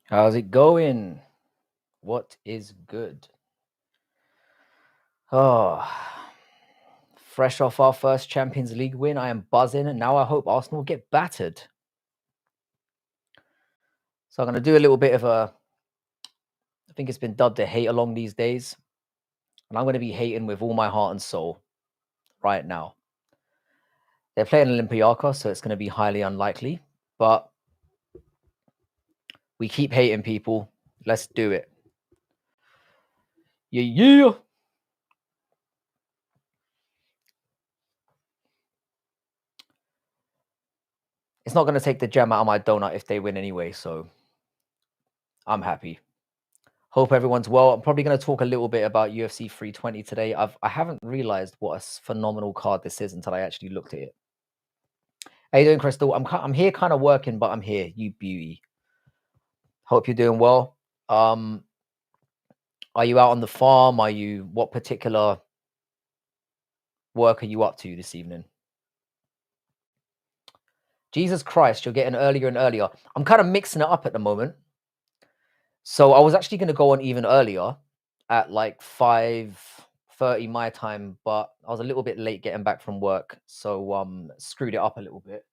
How's it going? What is good? Oh, fresh off our first Champions League win, I am buzzing, and now I hope Arsenal get battered. So I'm going to do a little bit of I think it's been dubbed a hate along these days, and I'm going to be hating with all my heart and soul right now. They're playing Olympiacos, so it's going to be highly unlikely, but we keep hating people. Let's do it. Yeah. It's not going to take the jam out of my donut if they win anyway, so I'm happy. Hope everyone's well. I'm probably going to talk a little bit about UFC 320 today. I haven't realized what a phenomenal card this is until I actually looked at it. How you doing, Crystal? I'm here kind of working, but I'm here. You beauty. Hope you're doing well. Are you out on the farm? What particular work are you up to this evening? Jesus Christ, you're getting earlier and earlier. I'm kind of mixing it up at the moment. So I was actually going to go on even earlier at like 5:30 my time, but I was a little bit late getting back from work, so screwed it up a little bit.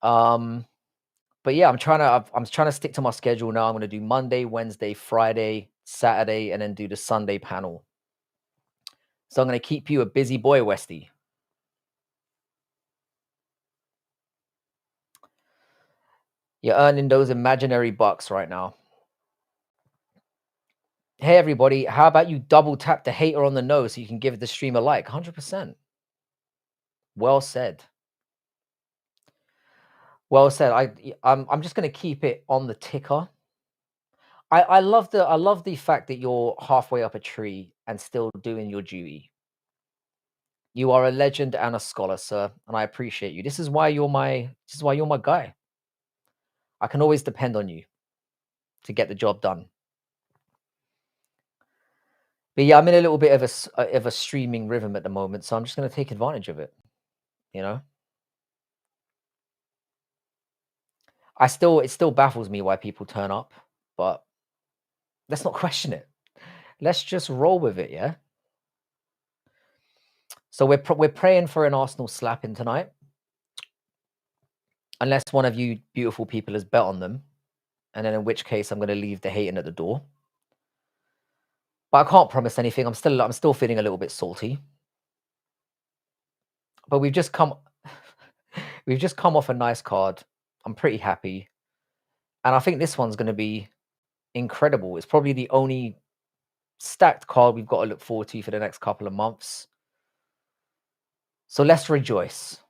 But yeah, I'm trying to stick to my schedule now. I'm going to do Monday, Wednesday, Friday, Saturday, and then do the Sunday panel. So I'm going to keep you a busy boy, Westy. You're earning those imaginary bucks right now. Hey, everybody, how about you double tap the hater on the nose so you can give the stream a like? 100%. Well said. Well said. I'm just going to keep it on the ticker. I love the fact that you're halfway up a tree and still doing your duty. You are a legend and a scholar, sir, and I appreciate you. This is why you're my guy. I can always depend on you to get the job done. But yeah, I'm in a little bit of a streaming rhythm at the moment, so I'm just going to take advantage of it. You know, it still baffles me why people turn up, but let's not question it. Let's just roll with it, yeah. So we're praying for an Arsenal slapping tonight, unless one of you beautiful people has bet on them, and then in which case I'm going to leave the hating at the door. But I can't promise anything. I'm still feeling a little bit salty. But we've just come off a nice card. I'm pretty happy, and I think this one's going to be incredible. It's probably the only stacked card we've got to look forward to for the next couple of months. So let's rejoice.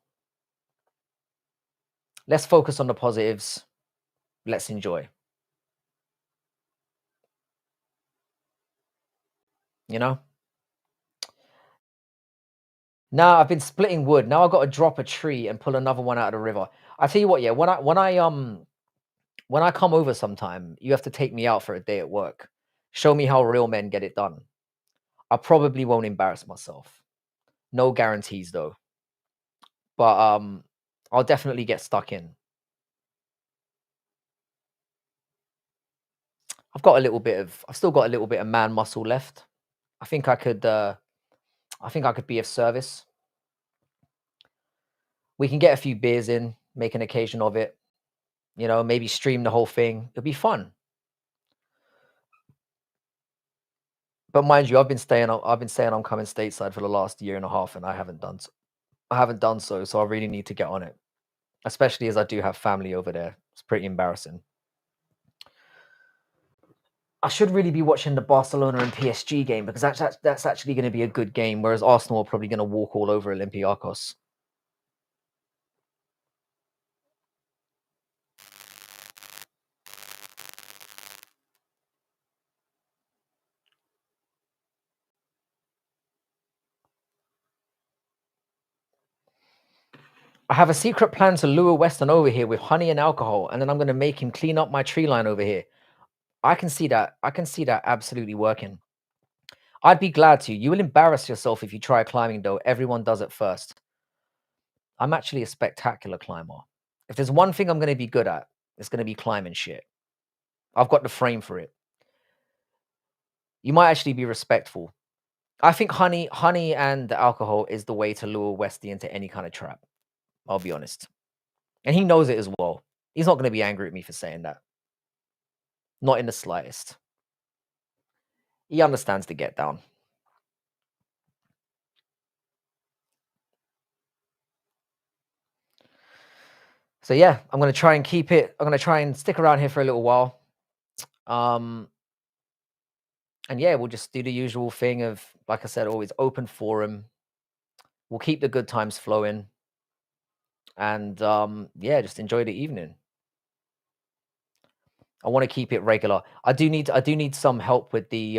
Let's focus on the positives. Let's enjoy. You know? Now I've been splitting wood. Now I've got to drop a tree and pull another one out of the river. I tell you what, yeah, when I come over sometime, you have to take me out for a day at work. Show me how real men get it done. I probably won't embarrass myself. No guarantees though. But I'll definitely get stuck in. I've still got a little bit of man muscle left. I think I could be of service. We can get a few beers in, make an occasion of it. You know, maybe stream the whole thing. It'll be fun. But mind you, I've been saying I'm coming stateside for the last year and a half, and I haven't done so. So I really need to get on it, especially as I do have family over there. It's pretty embarrassing. I should really be watching the Barcelona and PSG game because that's actually going to be a good game. Whereas Arsenal are probably going to walk all over Olympiacos. I have a secret plan to lure Weston over here with honey and alcohol, and then I'm going to make him clean up my tree line over here. I can see that absolutely working. I'd be glad to. You will embarrass yourself if you try climbing, though. Everyone does it first. I'm actually a spectacular climber. If there's one thing I'm going to be good at, It's going to be climbing shit. I've got the frame for it. You might actually be respectful. I think honey and alcohol is the way to lure Westy into any kind of trap. I'll be honest. And he knows it as well. He's not going to be angry at me for saying that. Not in the slightest. He understands the get down. So yeah, I'm going to try and keep it. I'm going to try and stick around here for a little while. And yeah, we'll just do the usual thing of, like I said, always open forum. We'll keep the good times flowing. And yeah, just enjoy the evening. I want to keep it regular. I do need some help with the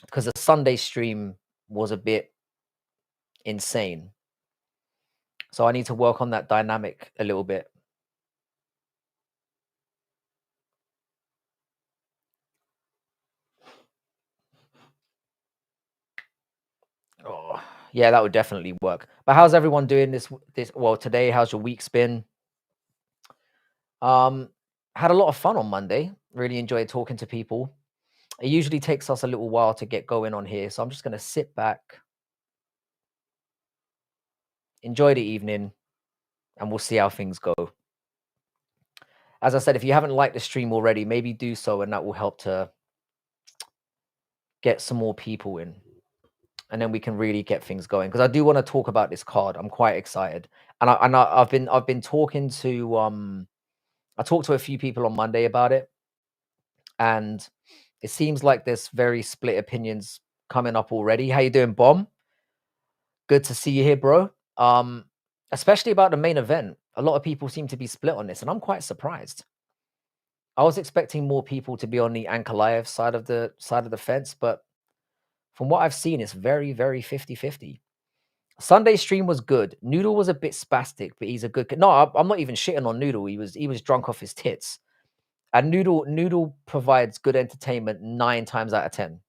because the Sunday stream was a bit insane. So I need to work on that dynamic a little bit. Oh, yeah, that would definitely work. But how's everyone doing this well today? How's your week's been? Had a lot of fun on Monday. Really enjoyed talking to people. It usually takes us a little while to get going on here, so I'm just going to sit back, enjoy the evening, and we'll see how things go. As I said, if you haven't liked the stream already, maybe do so, and that will help to get some more people in. And then we can really get things going, because I do want to talk about this card. I'm quite excited, and I've been talking to I talked to a few people on Monday about it, and it seems like there's very split opinions coming up already. How you doing, Bomb? Good to see you here, bro. Especially about the main event. A lot of people seem to be split on this, and I'm quite surprised. I was expecting more people to be on the Ankalaev side of the fence, but from what I've seen, it's very, very 50-50. Sunday stream was good. Noodle was a bit spastic, but he's a good. No, I'm not even shitting on Noodle. He was drunk off his tits. And Noodle provides good entertainment 9 times out of 10.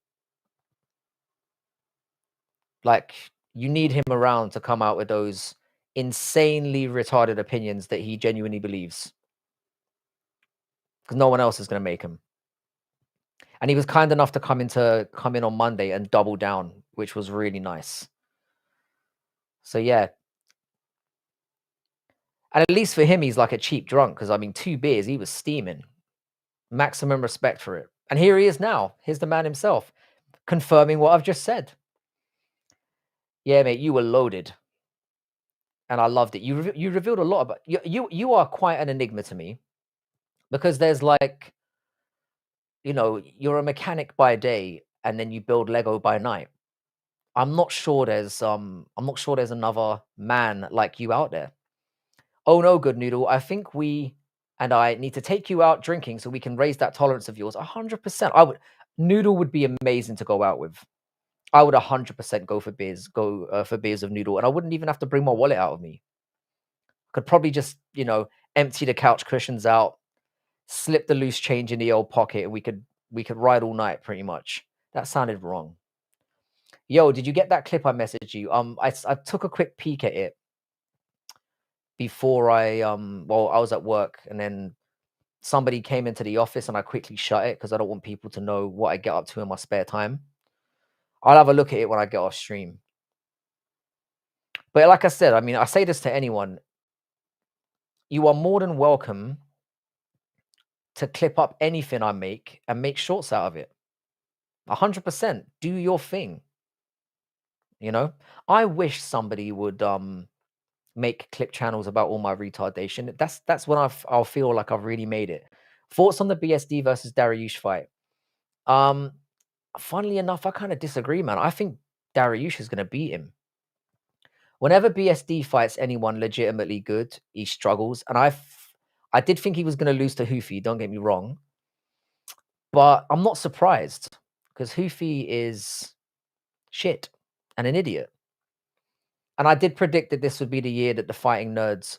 Like, you need him around to come out with those insanely retarded opinions that he genuinely believes, because no one else is going to make him. And he was kind enough to come in on Monday and double down, which was really nice. So yeah. And at least for him, he's like a cheap drunk, because I mean, 2 beers, he was steaming. Maximum respect for it. And here he is now. Here's the man himself, confirming what I've just said. Yeah, mate, you were loaded. And I loved it. You revealed a lot about you are quite an enigma to me, because there's like, you're a mechanic by day and then you build Lego by night. I'm not sure there's another man like you out there. Oh no, good Noodle. I think we and I need to take you out drinking so we can raise that tolerance of yours. 100%. Noodle would be amazing to go out with. I would 100% go for beers, for beers of Noodle, and I wouldn't even have to bring my wallet out of me. Could probably just, empty the couch cushions out, slip the loose change in the old pocket, and we could ride all night pretty much. That sounded wrong. Yo, did you get that clip I messaged you? I took a quick peek at it before I was at work, and then somebody came into the office and I quickly shut it because I don't want people to know what I get up to in my spare time. I'll have a look at it when I get off stream. But like I said, I mean, I say this to anyone. You are more than welcome to clip up anything I make and make shorts out of it. 100%. Do your thing. I wish somebody would make clip channels about all my retardation. That's when I'll feel like I've really made it. Thoughts on the BSD versus Dariush fight? Funnily enough, I kind of disagree, man. I think Dariush is going to beat him. Whenever BSD fights anyone legitimately good, he struggles. And I did think he was going to lose to Hoofy, don't get me wrong. But I'm not surprised, because Hoofy is shit and an idiot. And I did predict that this would be the year that the fighting nerds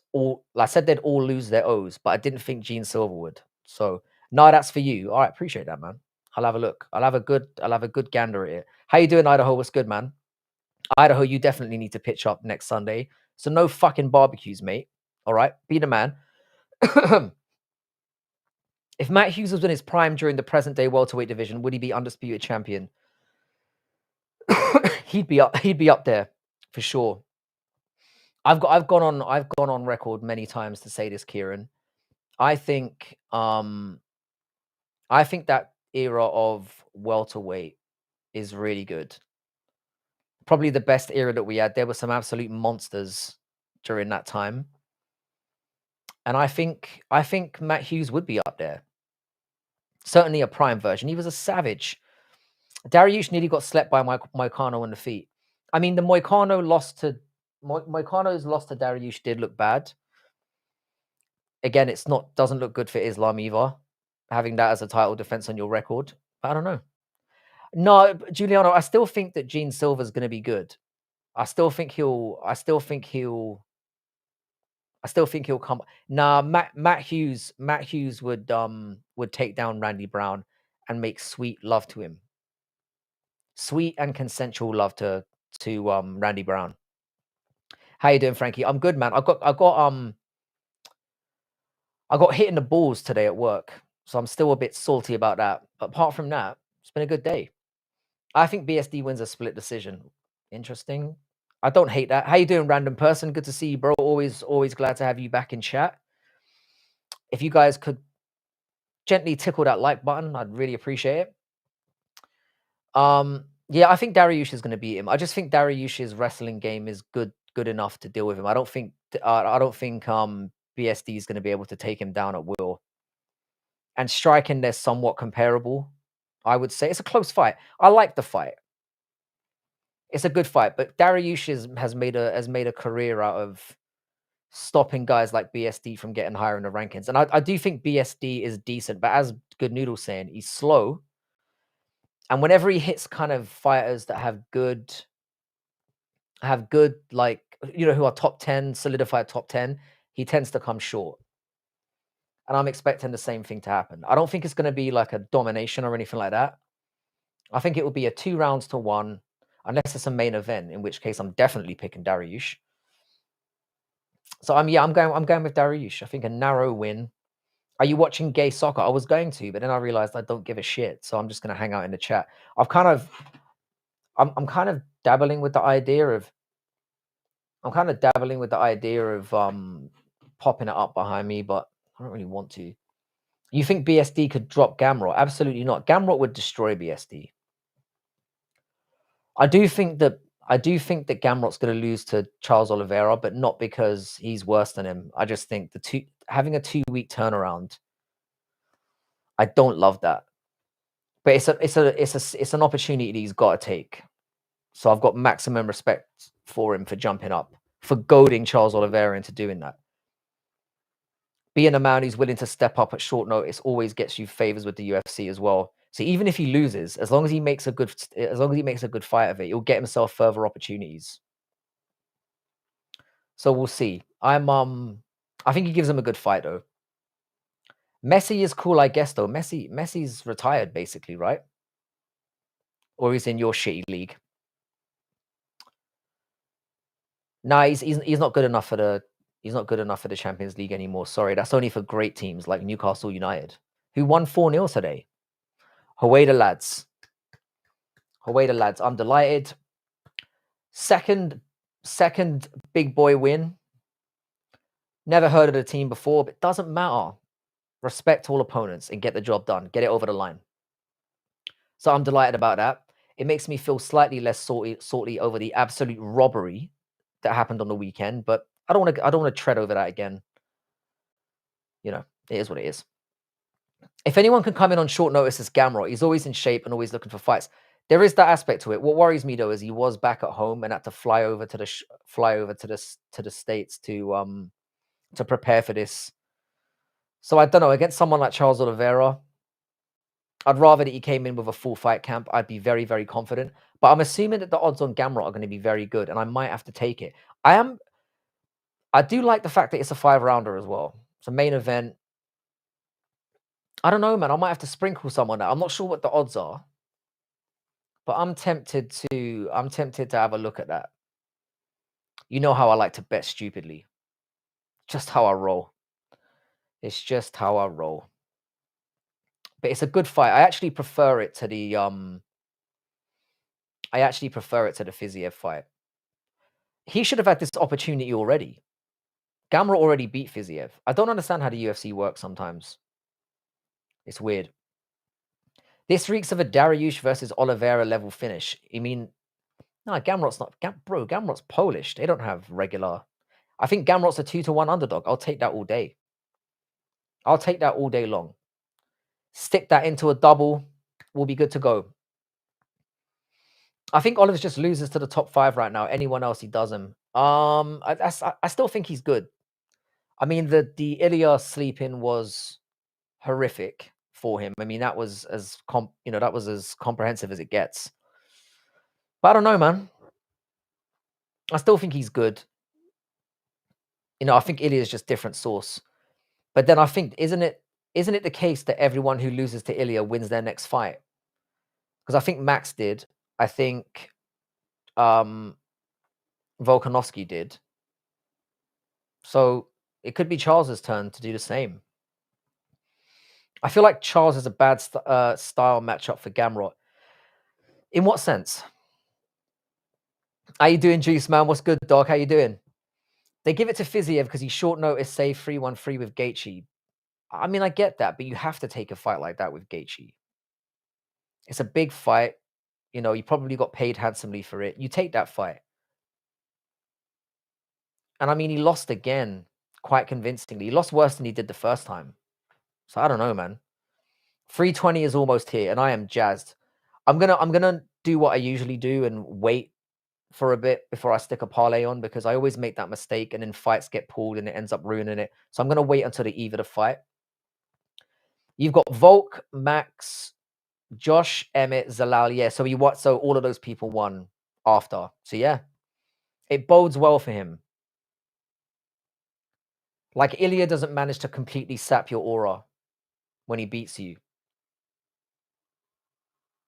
I said they'd all lose their O's, but I didn't think Gene Silver would. So no, that's for you. All right, appreciate that, man. I'll have a look. I'll have a good gander at it. How you doing, Idaho? What's good, man? Idaho, you definitely need to pitch up next Sunday. So no fucking barbecues, mate. All right, be the man. If Matt Hughes was in his prime during the present day welterweight division, would he be undisputed champion? He'd be up there for sure. I've gone on record many times to say this, Kieran. I think that era of welterweight is really good. Probably the best era that we had. There were some absolute monsters during that time. And I think Matt Hughes would be up there. Certainly a prime version. He was a savage. Dariush nearly got slept by Moicano on the feet. I mean, the Moicano's loss to Dariush did look bad. Again, doesn't look good for Islam either, having that as a title defense on your record. I don't know. No, Giuliano, I still think that Gene Silver's going to be good. I still think he'll come. Nah, Matt Hughes would take down Randy Brown and make sweet love to him. Sweet and consensual love to Randy Brown. How you doing, Frankie? I'm good, man. I got hit in the balls today at work, so I'm still a bit salty about that. But apart from that, it's been a good day. I think BSD wins a split decision. Interesting. I don't hate that. How you doing, random person? Good to see you, bro. Always glad to have you back in chat. If you guys could gently tickle that like button, I'd really appreciate it. Yeah, I think Dariush is going to beat him. I just think Dariush's wrestling game is good enough to deal with him. I don't think BSD is going to be able to take him down at will. And striking, they're somewhat comparable. I would say it's a close fight. I like the fight. It's a good fight, but Dariush has made a career out of stopping guys like BSD from getting higher in the rankings. And I do think BSD is decent, but as Good Noodle's saying, he's slow. And whenever he hits kind of fighters that have good, like, who are top 10, solidified top 10, he tends to come short. And I'm expecting the same thing to happen. I don't think it's going to be like a domination or anything like that. I think it will be a 2 rounds to 1, unless it's a main event, in which case I'm definitely picking Dariush. So I'm going with Dariush. I think a narrow win. Are you watching gay soccer? I was going to, but then I realized I don't give a shit. So I'm just going to hang out in the chat. I'm kind of dabbling with the idea of popping it up behind me, but I don't really want to. You think BSD could drop Gamrot? Absolutely not. Gamrot would destroy BSD. I do think that Gamrot's going to lose to Charles Oliveira, but not because he's worse than him. I just think having a 2-week turnaround, I don't love that. But it's an opportunity that he's got to take. So I've got maximum respect for him for jumping up, for goading Charles Oliveira into doing that. Being a man who's willing to step up at short notice always gets you favors with the UFC as well. So even if he loses, as long as he makes a good fight of it, he'll get himself further opportunities. So we'll see. I think he gives him a good fight though. Messi is cool, I guess though. Messi's retired basically, right? Or he's in your shitty league. Nah, he's not good enough for the Champions League anymore. Sorry, that's only for great teams like Newcastle United, who won 4-0 today. Away the lads. I'm delighted. Second big boy win. Never heard of the team before, but doesn't matter. Respect all opponents and get the job done. Get it over the line. So I'm delighted about that. It makes me feel slightly less salty over the absolute robbery that happened on the weekend, but I don't want to tread over that again. It is what it is. If anyone can come in on short notice, it's Gamrot. He's always in shape and always looking for fights. There is that aspect to it. What worries me though is he was back at home and had to fly over to the States to prepare for this. So I don't know, against someone like Charles Oliveira, I'd rather that he came in with a full fight camp. I'd be very, very confident. But I'm assuming that the odds on Gamrot are going to be very good, and I might have to take it. I do like the fact that it's a 5-rounder as well. It's a main event. I don't know, man. I might have to sprinkle someone out. I'm not sure what the odds are, but I'm tempted to have a look at that. You know how I like to bet stupidly. Just how I roll. It's just how I roll. but it's a good fight. I actually prefer it to the Fiziev fight. He should have had this opportunity already. Gamrot already beat Fiziev. I don't understand how the UFC works sometimes. It's weird. This reeks of a Dariush versus Oliveira level finish. I mean, no, Gamrot's not. Bro, Gamrot's Polish. They don't have regular. I think Gamrot's a 2-1 underdog. I'll take that all day. I'll take that all day long. Stick that into a double. We'll be good to go. I think Oliver just loses to the top 5 right now. Anyone else, he doesn't. I still think he's good. I mean, the Ilya sleep-in was horrific for him. I mean, that was as that was as comprehensive as it gets. But I don't know, man. I still think he's good. I think Ilya is just different sauce. But then I think, isn't it the case that everyone who loses to Ilya wins their next fight? Because I think Max did. I think Volkanovski did. So it could be Charles's turn to do the same. I feel like Charles is a bad style matchup for Gamrot. In what sense? How you doing, Juice, man? What's good, dog? How you doing? They give it to Fiziev because he's short notice, save 3-1-3 with Gaethje. I mean, I get that, but you have to take a fight like that with Gaethje. It's a big fight. You probably got paid handsomely for it. You take that fight. And I mean, he lost again quite convincingly. He lost worse than he did the first time. So I don't know, man. 320 is almost here, and I am jazzed. I'm gonna do what I usually do and wait for a bit before I stick a parlay on, because I always make that mistake and then fights get pulled and it ends up ruining it. So I'm gonna wait until the eve of the fight. You've got Volk, Max, Josh, Emmett, Zalal. Yeah, so all of those people won after. So yeah, it bodes well for him. Like, Ilya doesn't manage to completely sap your aura when he beats you.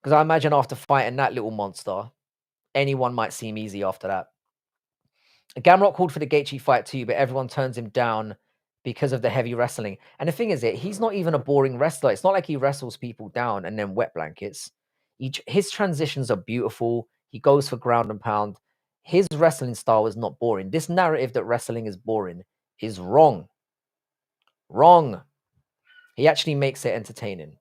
Because I imagine after fighting that little monster, anyone might seem easy after that. Gamrot called for the Gaethje fight too, but everyone turns him down because of the heavy wrestling. And the thing is, he's not even a boring wrestler. It's not like he wrestles people down and then wet blankets. His transitions are beautiful. He goes for ground and pound. His wrestling style is not boring. This narrative that wrestling is boring is wrong. Wrong. He actually makes it entertaining.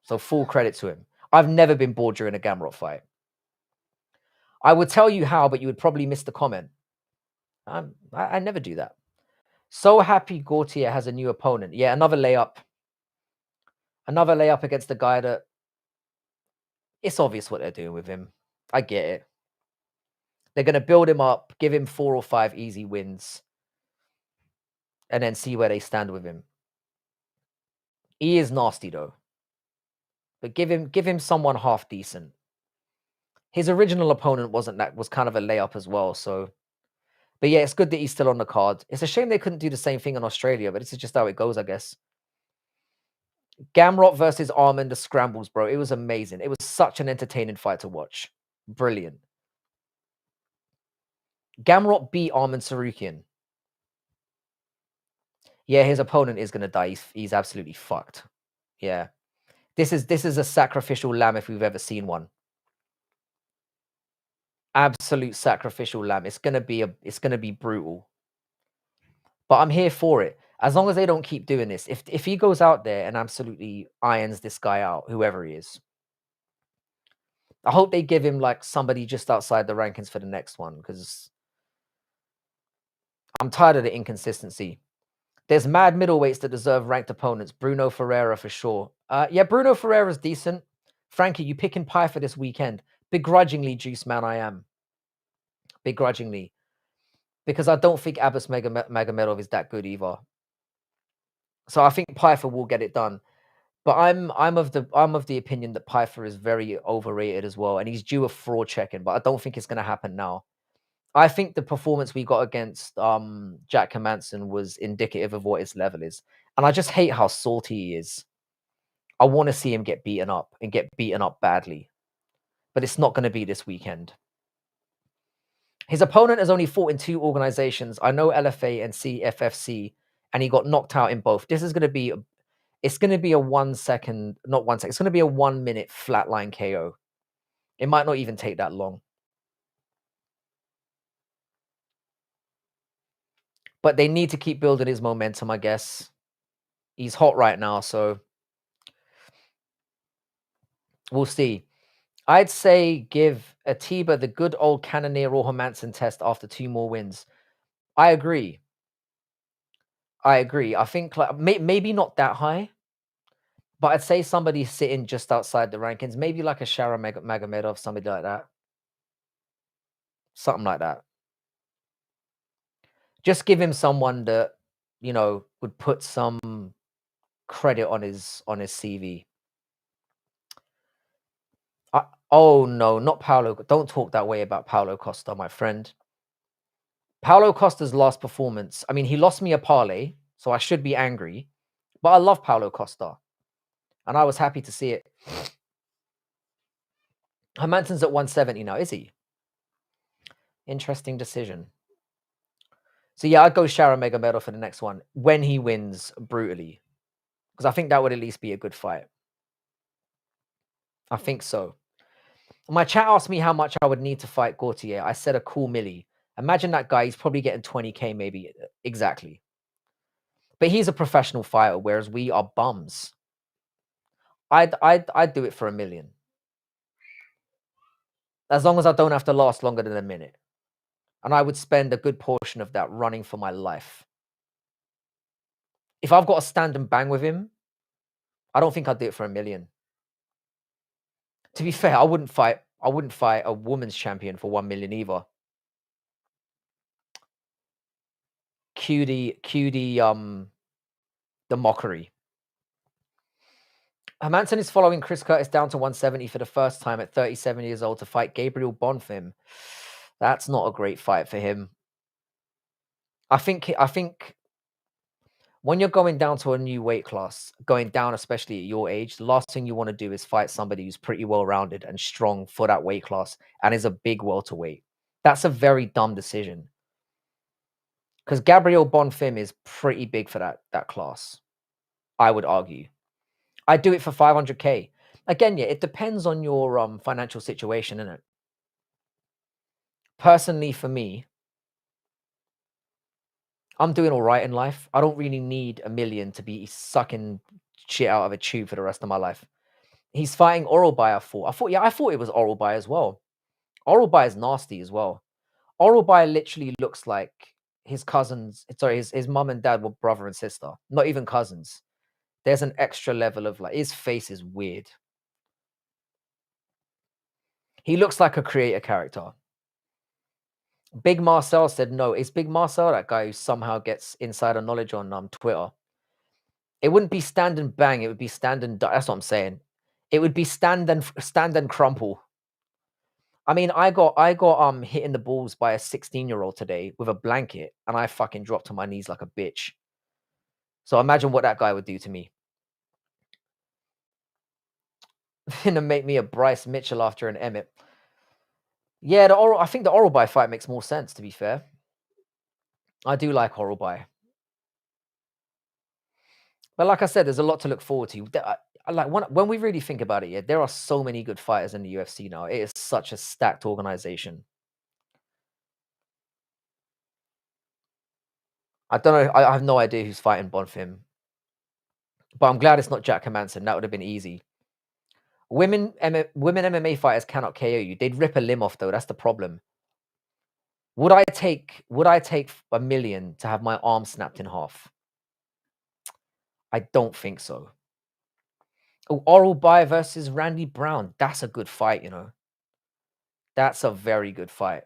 So full credit to him. I've never been bored during a Gamrot fight. I would tell you how, but you would probably miss the comment. I never do that. So happy Gautier has a new opponent. Yeah, another layup. Another layup against the guy that... It's obvious what they're doing with him. I get it. They're going to build him up, give him 4 or 5 easy wins, and then see where they stand with him. He is nasty, though. But give him someone half decent. His original opponent was kind of a layup as well, so... But yeah, it's good that he's still on the card. It's a shame they couldn't do the same thing in Australia, but this is just how it goes, I guess. Gamrot versus Armand, the scrambles, bro. It was amazing. It was such an entertaining fight to watch. Brilliant. Gamrot beat Armand Sarukian. Yeah, his opponent is going to die. He's absolutely fucked. Yeah. This is a sacrificial lamb if we've ever seen one. Absolute sacrificial lamb. It's gonna be brutal. But I'm here for it. As long as they don't keep doing this. If he goes out there and absolutely irons this guy out, whoever he is, I hope they give him like somebody just outside the rankings for the next one, because I'm tired of the inconsistency. There's mad middleweights that deserve ranked opponents. Bruno Ferreira for sure. Yeah, Bruno Ferreira's decent. Frankie, you picking Pie for this weekend? Begrudgingly, Juice Man, I am. Begrudgingly. Because I don't think Abbas Magomedov is that good either. So I think Pfeiffer will get it done. But I'm of the opinion that Pfeiffer is very overrated as well, and he's due a fraud checking, but I don't think it's going to happen now. I think the performance we got against Jack Hermansson was indicative of what his level is. And I just hate how salty he is. I want to see him get beaten up, and get beaten up badly. But it's not going to be this weekend. His opponent has only fought in 2 organizations. I know LFA and CFFC, and he got knocked out in both. This is going to be... It's going to be a 1 second, not 1 second. It's going to be a 1 minute flatline KO. It might not even take that long. But they need to keep building his momentum, I guess. He's hot right now, so we'll see. I'd say give Atiba the good old Cannonier or Hermanson test after 2 more wins. I agree. I agree. I think like maybe not that high, but I'd say somebody sitting just outside the rankings, maybe like a Shara Magomedov, somebody like that. Something like that. Just give him someone that, you know, would put some credit on his CV. Oh no, not Paulo. Don't talk that way about Paulo Costa, my friend. Paulo Costa's last performance. I mean, he lost me a parlay, so I should be angry. But I love Paulo Costa, and I was happy to see it. Hermansen's at 170 now, is he? Interesting decision. So yeah, I'd go Shara Magomedov for the next one when he wins brutally, because I think that would at least be a good fight. I think so. My chat asked me how much I would need to fight Gautier. I said a cool milli. Imagine that guy. He's probably getting 20K maybe. Exactly. But he's a professional fighter, whereas we are bums. I'd do it for $1 million. As long as I don't have to last longer than a minute. And I would spend a good portion of that running for my life. If I've got to stand and bang with him, I don't think I'd do it for $1 million. To be fair, I wouldn't fight a women's champion for 1 million either. Cutie, the mockery. Hermanson is following Chris Curtis down to 170 for the first time at 37 years old to fight Gabriel Bonfim. That's not a great fight for him. I think when you're going down to a new weight class, going down especially at your age, the last thing you want to do is fight somebody who's pretty well-rounded and strong for that weight class and is a big welterweight. That's a very dumb decision. Because Gabriel Bonfim is pretty big for that class, I would argue. I'd do it for 500K. Again, yeah, it depends on your financial situation, innit? Personally, for me, I'm doing all right in life. I don't really need $1 million to be sucking shit out of a tube for the rest of my life. He's fighting Oralbai, I thought it was Oralbai as well. Oralbai is nasty as well. Oralbai literally looks like his cousins, sorry, his mum and dad were brother and sister. Not even cousins. There's an extra level of like, his face is weird. He looks like a creator character. Big Marcel said no. Is Big Marcel that guy who somehow gets insider knowledge on Twitter? It wouldn't be stand and bang. It would be stand and that's what I'm saying. It would be stand and crumple. I mean, I got hit in the balls by a 16-year-old today with a blanket, and I fucking dropped to my knees like a bitch. So imagine what that guy would do to me. Gonna make me a Bryce Mitchell after an Emmett. Yeah, I think the Oralbai fight makes more sense, to be fair. I do like Oralbai. But like I said, there's a lot to look forward to. Like when we really think about it, yeah, there are so many good fighters in the UFC now. It is such a stacked organization. I don't know. I have no idea who's fighting Bonfim. But I'm glad it's not Jack Hermanson. That would have been easy. Women MMA fighters cannot KO you. They'd rip a limb off though. That's the problem. Would I take $1 million to have my arm snapped in half? I don't think so. Oh, Oralbai versus Randy Brown. That's a good fight, you know. That's a very good fight.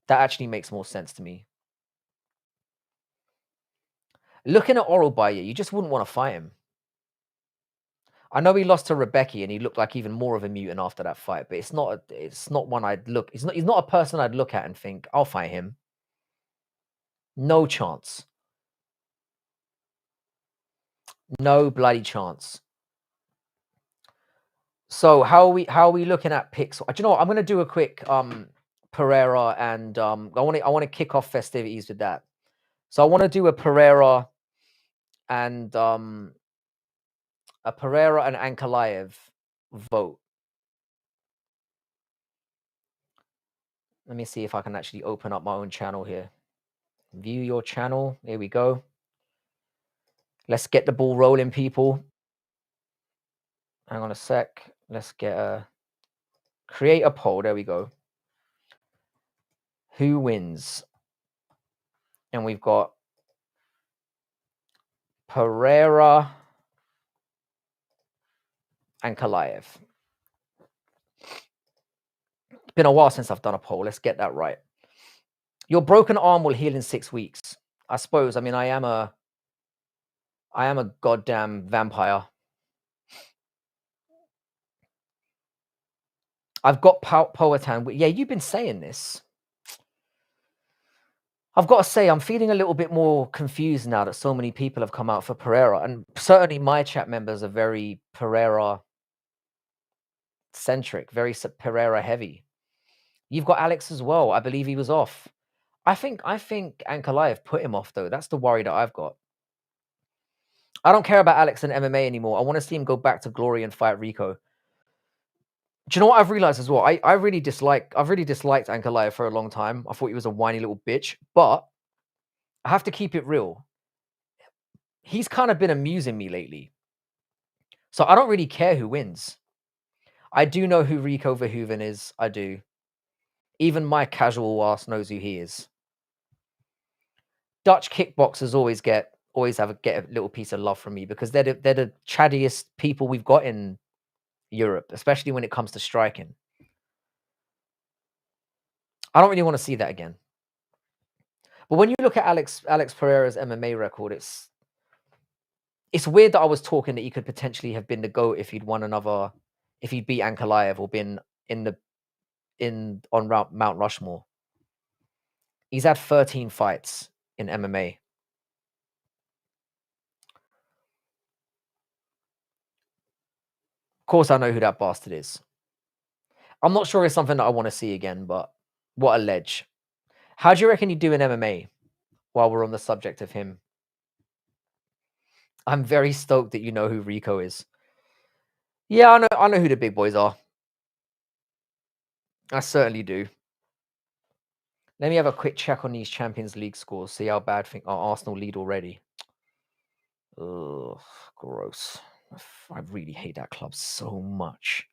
That actually makes more sense to me. Looking at Oralbai, you just wouldn't want to fight him. I know he lost to Rebecca and he looked like even more of a mutant after that fight, but it's not one I'd look. He's not a person I'd look at and think, I'll fight him. No chance. No bloody chance. So how are we looking at picks? Do you know what? I'm gonna do a quick Pereira and I want to kick off festivities with that. So I want to do a Pereira and a Pereira and Ankalaev vote. Let me see if I can actually open up my own channel here. View your channel. Here we go. Let's get the ball rolling, people. Hang on a sec. Let's create a poll. There we go. Who wins? And we've got Pereira and Kalaev. It's been a while since I've done a poll. Let's get that right. Your broken arm will heal in 6 weeks. I suppose. I mean, I am a goddamn vampire. I've got Powhatan. Yeah, you've been saying this. I've got to say, I'm feeling a little bit more confused now that so many people have come out for Pereira. And certainly my chat members are very Pereira-centric, very Pereira heavy. You've got Alex as well. I believe he was off. I think Ankalaev put him off, though. That's the worry that I've got. I don't care about Alex in MMA anymore. I want to see him go back to glory and fight Rico. Do you know what I've realized as well? I've really disliked Ankalaev for a long time. I thought he was a whiny little bitch, but I have to keep it real. He's kind of been amusing me lately. So I don't really care who wins. I do know who Rico Verhoeven is. I do. Even my casual ass knows who he is. Dutch kickboxers always get a little piece of love from me because they're the chattiest people we've got in Europe, especially when it comes to striking. I don't really want to see that again. But when you look at Alex Pereira's MMA record, it's weird that I was talking that he could potentially have been the GOAT if he'd beat Ankalaev or been on Mount Rushmore. He's had 13 fights in MMA. Of course, I know who that bastard is. I'm not sure it's something that I want to see again, but what a ledge. How do you reckon he'd do in MMA while we're on the subject of him? I'm very stoked that you know who Rico is. Yeah, I know who the big boys are. I certainly do. Let me have a quick check on these Champions League scores, see how bad Arsenal lead already. Ugh, gross. I really hate that club so much.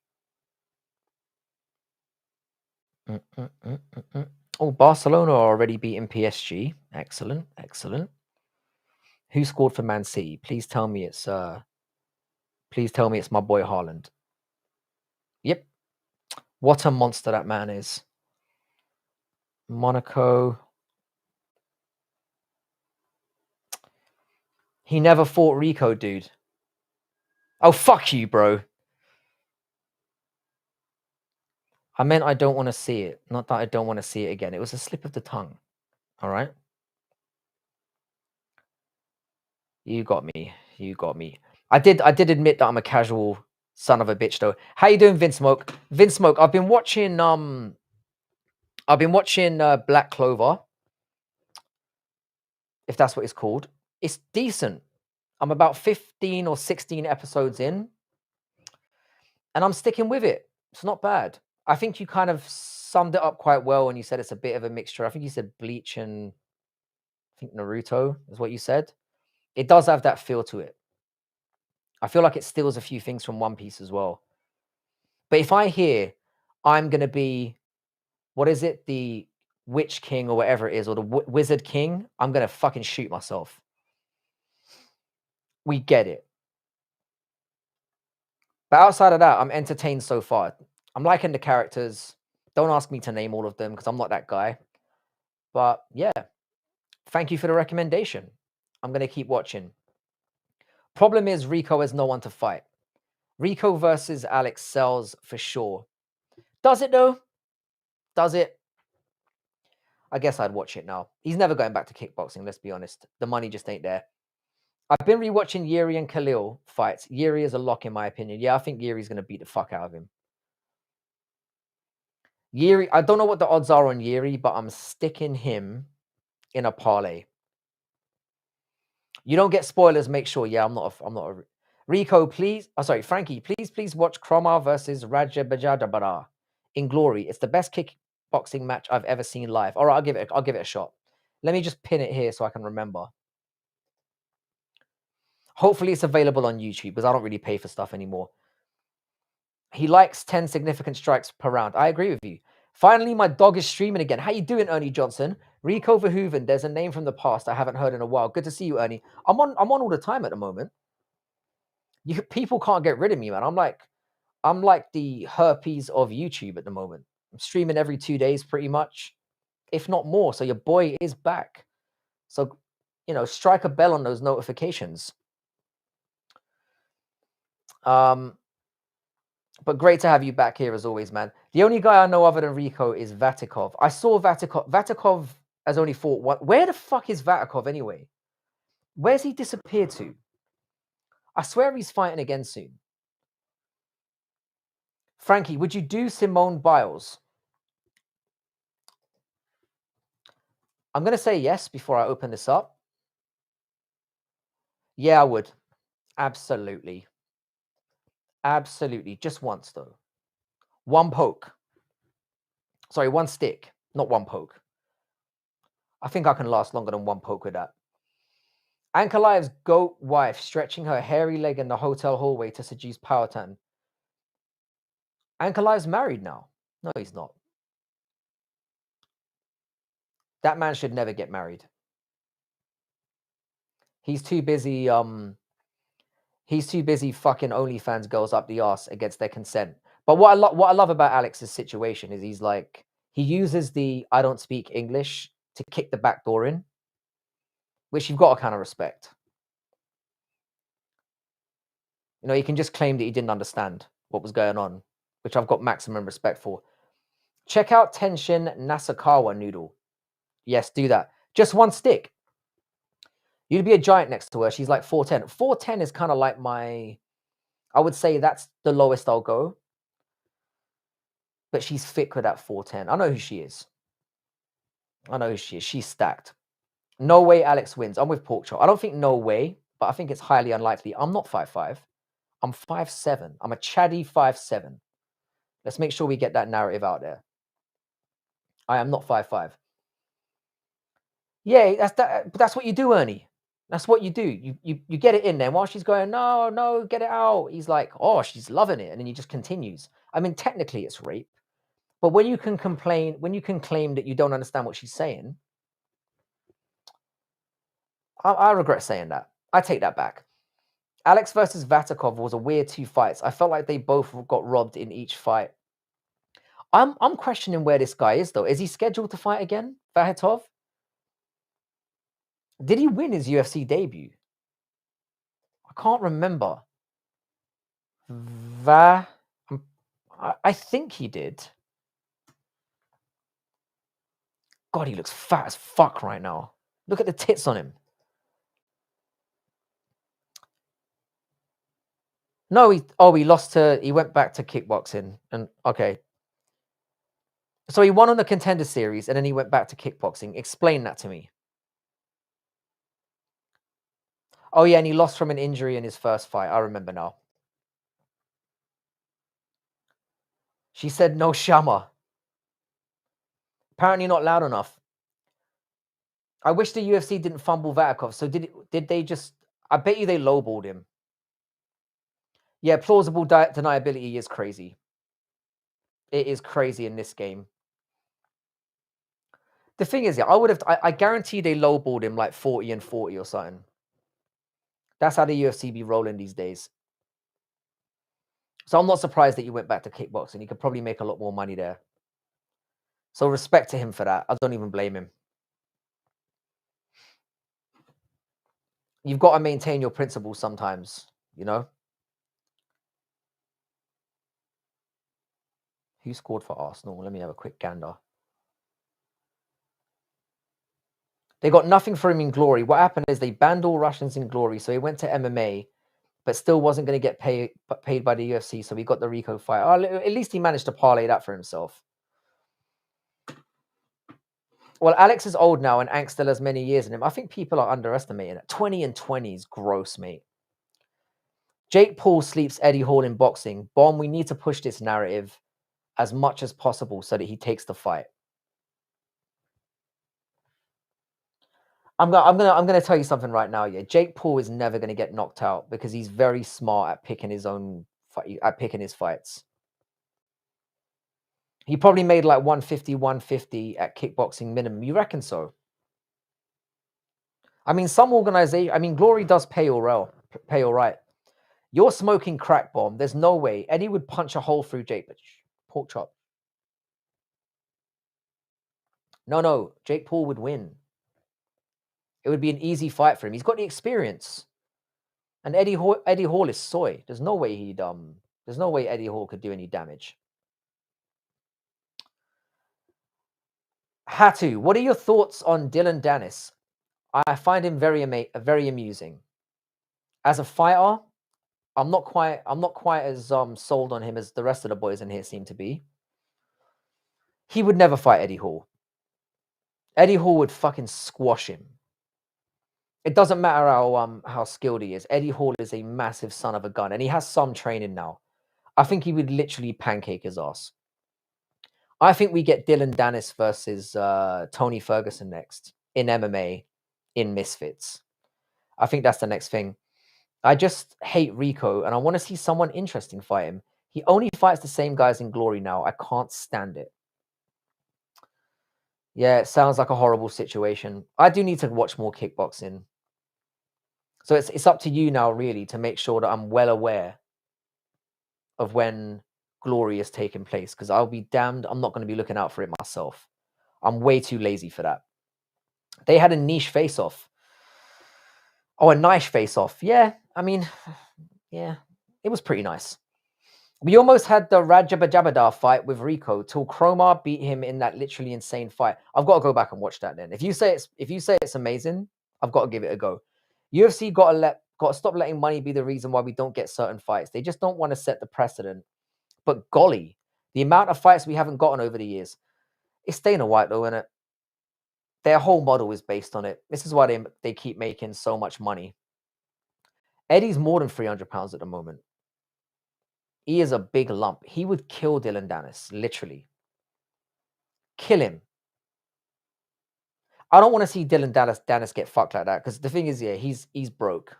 Oh, Barcelona are already beating PSG. Excellent, excellent. Who scored for Man City? Please tell me it's my boy Haaland. Yep. What a monster that man is. Monaco. He never fought Rico, dude. Oh, fuck you, bro. I meant I don't want to see it. Not that I don't want to see it again. It was a slip of the tongue. All right? You got me. You got me. I did admit that I'm a casual son of a bitch, though. How you doing, Vince Smoke? Vince Smoke, I've been watching Black Clover, if that's what it's called. It's decent. I'm about 15 or 16 episodes in, and I'm sticking with it. It's not bad. I think you kind of summed it up quite well when you said it's a bit of a mixture. I think you said Bleach and I think Naruto is what you said. It does have that feel to it. I feel like it steals a few things from One Piece as well. But if I hear I'm going to be, what is it? The Witch King or whatever it is, or the Wizard King, I'm going to fucking shoot myself. We get it. But outside of that, I'm entertained so far. I'm liking the characters. Don't ask me to name all of them because I'm not that guy. But yeah, thank you for the recommendation. I'm going to keep watching. Problem is Rico has no one to fight. Rico versus Alex sells for sure. Does it though? Does it? I guess I'd watch it now. He's never going back to kickboxing, let's be honest. The money just ain't there. I've been rewatching Yuri and Khalil fights. Yuri is a lock in my opinion. Yeah, I think Yuri's going to beat the fuck out of him. Yuri, I don't know what the odds are on Yuri, but I'm sticking him in a parlay. You don't get spoilers. Make sure. Yeah, I'm not a Rico, please. Oh, sorry, Frankie. Please watch Kromar versus Rajabajadabara in Glory. It's the best kickboxing match I've ever seen live. All right, I'll give it a shot. Let me just pin it here so I can remember. Hopefully, it's available on YouTube because I don't really pay for stuff anymore. He likes 10 significant strikes per round. I agree with you. Finally, my dog is streaming again. How you doing, Ernie Johnson? Rico Verhoeven. There's a name from the past I haven't heard in a while. Good to see you, Ernie. I'm on all the time at the moment. People can't get rid of me, man. I'm like the herpes of YouTube at the moment. I'm streaming every 2 days pretty much, if not more. So your boy is back. So, strike a bell on those notifications. But great to have you back here as always, man. The only guy I know other than Rico is Vatikov. I saw Vatikov. Vatikov has only fought one. Where the fuck is Vatikov anyway? Where's he disappeared to? I swear he's fighting again soon. Frankie, would you do Simone Biles? I'm going to say yes before I open this up. Yeah, I would. Absolutely. Absolutely. Just once, though. One poke. Sorry, one stick, not one poke. I think I can last longer than one poke with that. Ankalaev's goat wife stretching her hairy leg in the hotel hallway to seduce Powhatan. Ankalaev's married now. No, he's not. That man should never get married. He's too busy. He's too busy fucking OnlyFans girls up the arse against their consent. But what I love about Alex's situation is he uses the I don't speak English to kick the back door in, which you've got to kind of respect. He can just claim that he didn't understand what was going on, which I've got maximum respect for. Check out Tenshin Nasakawa Noodle. Yes, do that. Just one stick. You'd be a giant next to her. She's like 4'10". 4'10" is kind of like I would say that's the lowest I'll go. But she's thick with that 4'10". I know who she is. She's stacked. No way Alex wins. I'm with Pork Chop. I don't think no way, but I think it's highly unlikely. I'm not 5'5". I'm 5'7". I'm a chatty 5'7". Let's make sure we get that narrative out there. I am not 5'5". Yeah, that's what you do, Ernie. That's what you do. You get it in there. While she's going, no, get it out. He's like, oh, she's loving it. And then he just continues. I mean, technically it's rape. But when you can claim that you don't understand what she's saying, I regret saying that. I take that back. Alex versus Vatikov was a weird 2 fights. I felt like they both got robbed in each fight. I'm questioning where this guy is, though. Is he scheduled to fight again, Vakhitov? Did he win his UFC debut? I can't remember. I think he did. God, he looks fat as fuck right now. Look at the tits on him. No, he lost he went back to kickboxing. And okay. So he won on the Contender Series and then he went back to kickboxing. Explain that to me. Oh yeah, and he lost from an injury in his first fight. I remember now. She said no shama. Apparently not loud enough. I wish the UFC didn't fumble Vatikov. So did they just... I bet you they lowballed him. Yeah, plausible deniability is crazy. It is crazy in this game. The thing is, yeah, I guarantee they lowballed him like 40 and 40 or something. That's how the UFC be rolling these days. So I'm not surprised that you went back to kickboxing. You could probably make a lot more money there. So respect to him for that. I don't even blame him. You've got to maintain your principles sometimes, Who scored for Arsenal? Let me have a quick gander. They got nothing for him in Glory. What happened is they banned all Russians in Glory, so he went to MMA, but still wasn't going to get paid by the UFC, so he got the Rico fight. Oh, at least he managed to parlay that for himself. Well, Alex is old now, and Ankh still has many years in him. I think people are underestimating it. 20 and 20 is gross, mate. Jake Paul sleeps Eddie Hall in boxing. Bomb, we need to push this narrative as much as possible so that he takes the fight. I'm gonna tell you something right now. Yeah, Jake Paul is never gonna get knocked out because he's very smart at picking his own picking his fights. He probably made like 150, 150 at kickboxing minimum. You reckon so? I mean, some organization. I mean, Glory does pay all right. You're smoking crack, Bomb. There's no way Eddie would punch a hole through Jake. Pork chop. No. Jake Paul would win. It would be an easy fight for him. He's got the experience. And Eddie Hall is soy. There's no way There's no way Eddie Hall could do any damage. Hatu, what are your thoughts on Dylan Dennis? I find him very amusing. As a fighter, I'm not quite as sold on him as the rest of the boys in here seem to be. He would never fight Eddie Hall. Eddie Hall would fucking squash him. It doesn't matter how skilled he is. Eddie Hall is a massive son of a gun, and he has some training now. I think he would literally pancake his ass. I think we get Dylan Dennis versus Tony Ferguson next in MMA in Misfits. I think that's the next thing. I just hate Rico, and I want to see someone interesting fight him. He only fights the same guys in Glory now. I can't stand it. Yeah, it sounds like a horrible situation. I do need to watch more kickboxing. So it's up to you now, really, to make sure that I'm well aware of when Glory is taking place, because I'll be damned, I'm not going to be looking out for it myself. I'm way too lazy for that. They had a niche face-off. Oh, a nice face-off. Yeah, I mean, yeah, it was pretty nice. We almost had the Rajabajabadar fight with Rico till Cromar beat him in that literally insane fight. I've got to go back and watch that then. If you say it's amazing, I've got to give it a go. UFC got to stop letting money be the reason why we don't get certain fights. They just don't want to set the precedent. But golly, the amount of fights we haven't gotten over the years. It's Dana White though, isn't it? Their whole model is based on it. This is why they keep making so much money. Eddie's more than 300 pounds at the moment. He is a big lump. He would kill Dylan Dennis, literally. Kill him. I don't want to see Dylan Dennis get fucked like that, because the thing is, yeah, he's broke.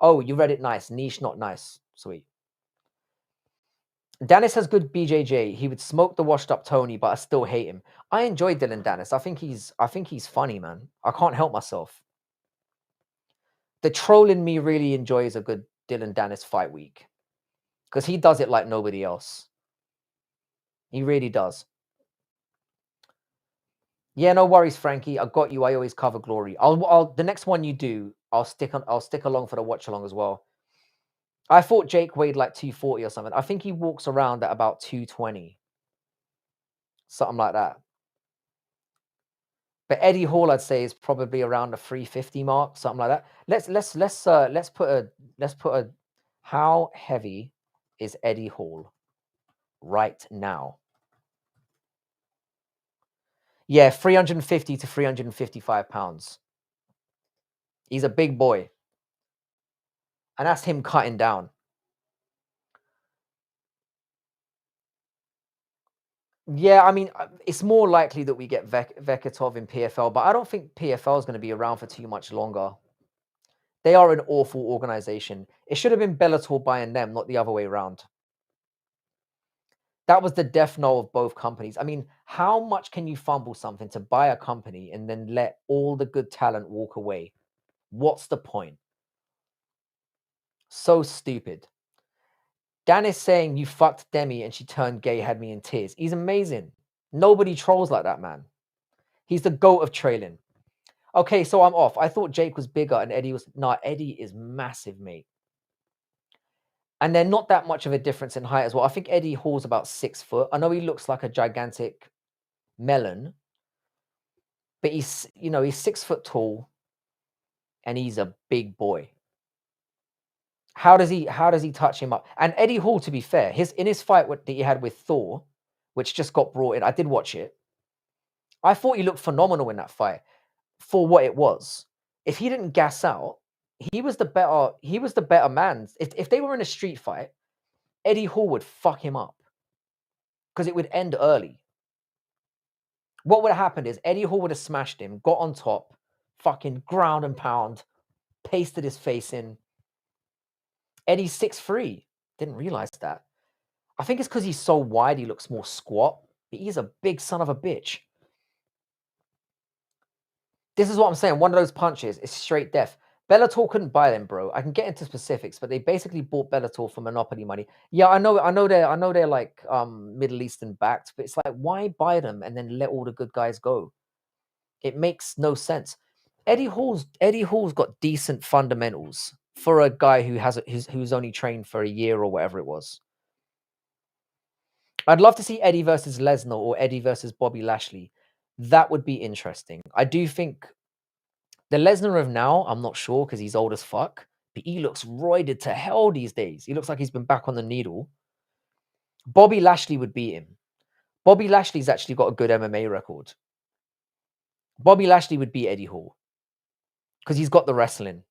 Oh, you read it nice. Niche, not nice. Sweet. Dennis has good BJJ. He would smoke the washed up Tony, but I still hate him. I enjoy Dylan Dennis. I think he's funny, man. I can't help myself. The troll in me really enjoys a good Dylan Dennis fight week, because he does it like nobody else. He really does. Yeah, no worries, Frankie. I got you. I always cover Glory. I'll the next one you do, I'll stick along for the watch along as well. I thought Jake weighed like 240 or something. I think he walks around at about 220. Something like that. But Eddie Hall, I'd say, is probably around the 350 mark, something like that. Let's put a how heavy is Eddie Hall right now? Yeah, 350 to 355 pounds. He's a big boy. And that's him cutting down. Yeah, I mean, it's more likely that we get Vekatov in PFL, but I don't think PFL is going to be around for too much longer. They are an awful organization. It should have been Bellator buying them, not the other way around. That was the death knell of both companies. I mean, how much can you fumble something to buy a company and then let all the good talent walk away? What's the point? So stupid. Dan is saying you fucked Demi and she turned gay, had me in tears. He's amazing. Nobody trolls like that, man. He's the GOAT of trailing. Okay, so I'm off. I thought Jake was bigger and Eddie was... Nah, Eddie is massive, mate. And they're not that much of a difference in height as well. I think Eddie Hall's about 6 foot. I know he looks like a gigantic melon, but he's 6 foot tall and he's a big boy. How does he touch him up? And Eddie Hall, to be fair, in his fight that he had with Thor, which just got brought in, I did watch it. I thought he looked phenomenal in that fight for what it was. If he didn't gas out, he was the better man. If they were in a street fight, Eddie Hall would fuck him up because it would end early. What would have happened is Eddie Hall would have smashed him, got on top, fucking ground and pound, pasted his face in. Eddie's 6'3". Didn't realize that. I think it's because he's so wide, he looks more squat. But he's a big son of a bitch. This is what I'm saying. One of those punches is straight death. Bellator couldn't buy them, bro. I can get into specifics, but they basically bought Bellator for monopoly money. Yeah, I know they're like Middle Eastern backed, but it's like, why buy them and then let all the good guys go? It makes no sense. Eddie Hall's got decent fundamentals for a guy who's only trained for a year or whatever it was. I'd love to see Eddie versus Lesnar or Eddie versus Bobby Lashley. That would be interesting. I do think the Lesnar of now, I'm not sure because he's old as fuck, but he looks roided to hell these days. He looks like he's been back on the needle. Bobby Lashley would beat him. Bobby Lashley's actually got a good MMA record. Bobby Lashley would beat Eddie Hall because he's got the wrestling.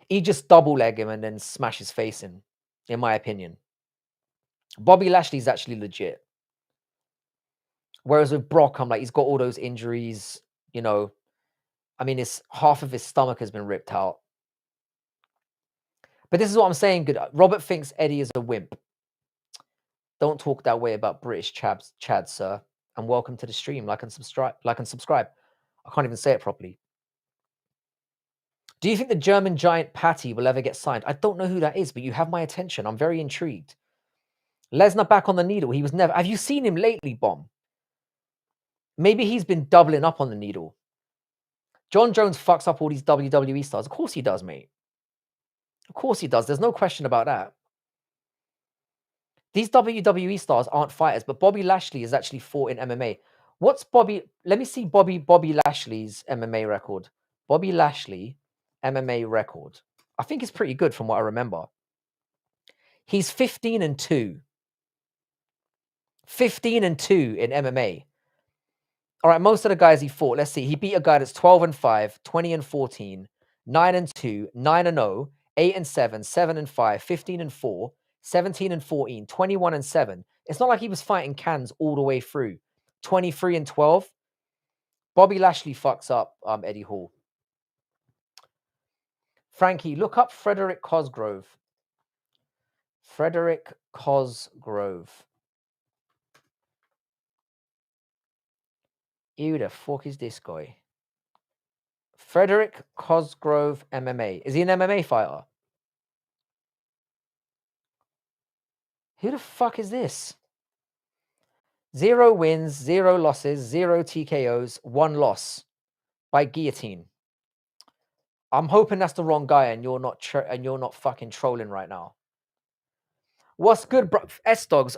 He just double leg him and then smash his face in my opinion. Bobby Lashley's actually legit. Whereas with Brock, I'm like, he's got all those injuries, you know. I mean, half of his stomach has been ripped out. But this is what I'm saying. Good. Robert thinks Eddie is a wimp. Don't talk that way about British Chad, sir. And welcome to the stream. Like and subscribe. I can't even say it properly. Do you think the German giant Patty will ever get signed? I don't know who that is, but you have my attention. I'm very intrigued. Lesnar back on the needle. He was never. Have you seen him lately, Bomb? Maybe he's been doubling up on the needle. John Jones fucks up all these WWE stars. Of course he does, mate. Of course he does. There's no question about that. These WWE stars aren't fighters, but Bobby Lashley has actually fought in MMA. What's Bobby? Let me see Bobby Lashley's MMA record. Bobby Lashley MMA record. I think it's pretty good from what I remember. He's 15-2. 15-2 in MMA. All right, most of the guys he fought, let's see. He beat a guy that's 12-5, 20-14, 9-2, 9-0, 8-7, 7-5, 15-4, 17-14, 21-7. It's not like he was fighting cans all the way through. 23-12. Bobby Lashley fucks up Eddie Hall. Frankie, look up Frederick Cosgrove. Frederick Cosgrove. Who the fuck is this guy? Frederick Cosgrove MMA. Is he an MMA fighter? Who the fuck is this? 0 wins, 0 losses, 0 TKOs, 1 loss by guillotine. I'm hoping that's the wrong guy, and you're not fucking trolling right now. What's good, bro? S Dogs.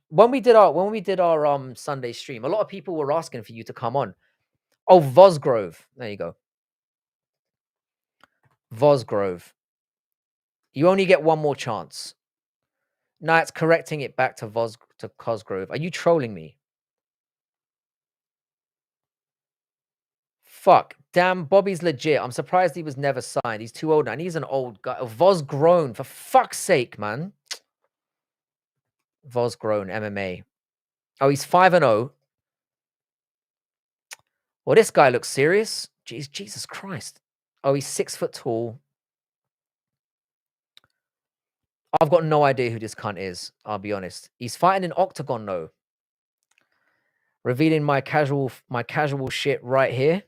When we did our Sunday stream, a lot of people were asking for you to come on. Oh, Vosgrove. There you go. Vosgrove. You only get one more chance. Now it's correcting it back to Cosgrove. Are you trolling me? Fuck. Damn, Bobby's legit. I'm surprised he was never signed. He's too old now. And he's an old guy. Vosgrown. For fuck's sake, man. Vosgrown, MMA. Oh, he's 5-0. Well, this guy looks serious. Jeez, Jesus Christ. Oh, he's 6 foot tall. I've got no idea who this cunt is. I'll be honest. He's fighting in Octagon, though. Revealing my casual shit right here.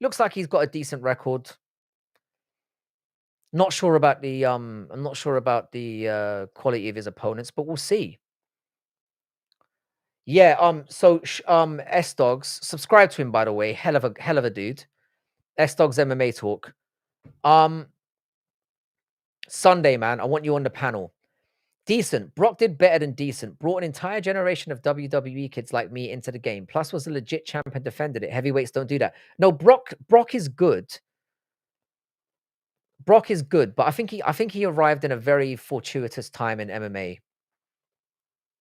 Looks like he's got a decent record. Not sure about the I'm not sure about the quality of his opponents, but we'll see. Yeah, so S Dogs, subscribe to him, by the way. Hell of a dude. S Dogs MMA talk. Sunday, man, I want you on the panel. Decent. Brock did better than decent. Brought an entire generation of WWE kids like me into the game. Plus was a legit champ and defended it. Heavyweights don't do that. No, Brock is good. Brock is good, but I think he arrived in a very fortuitous time in MMA.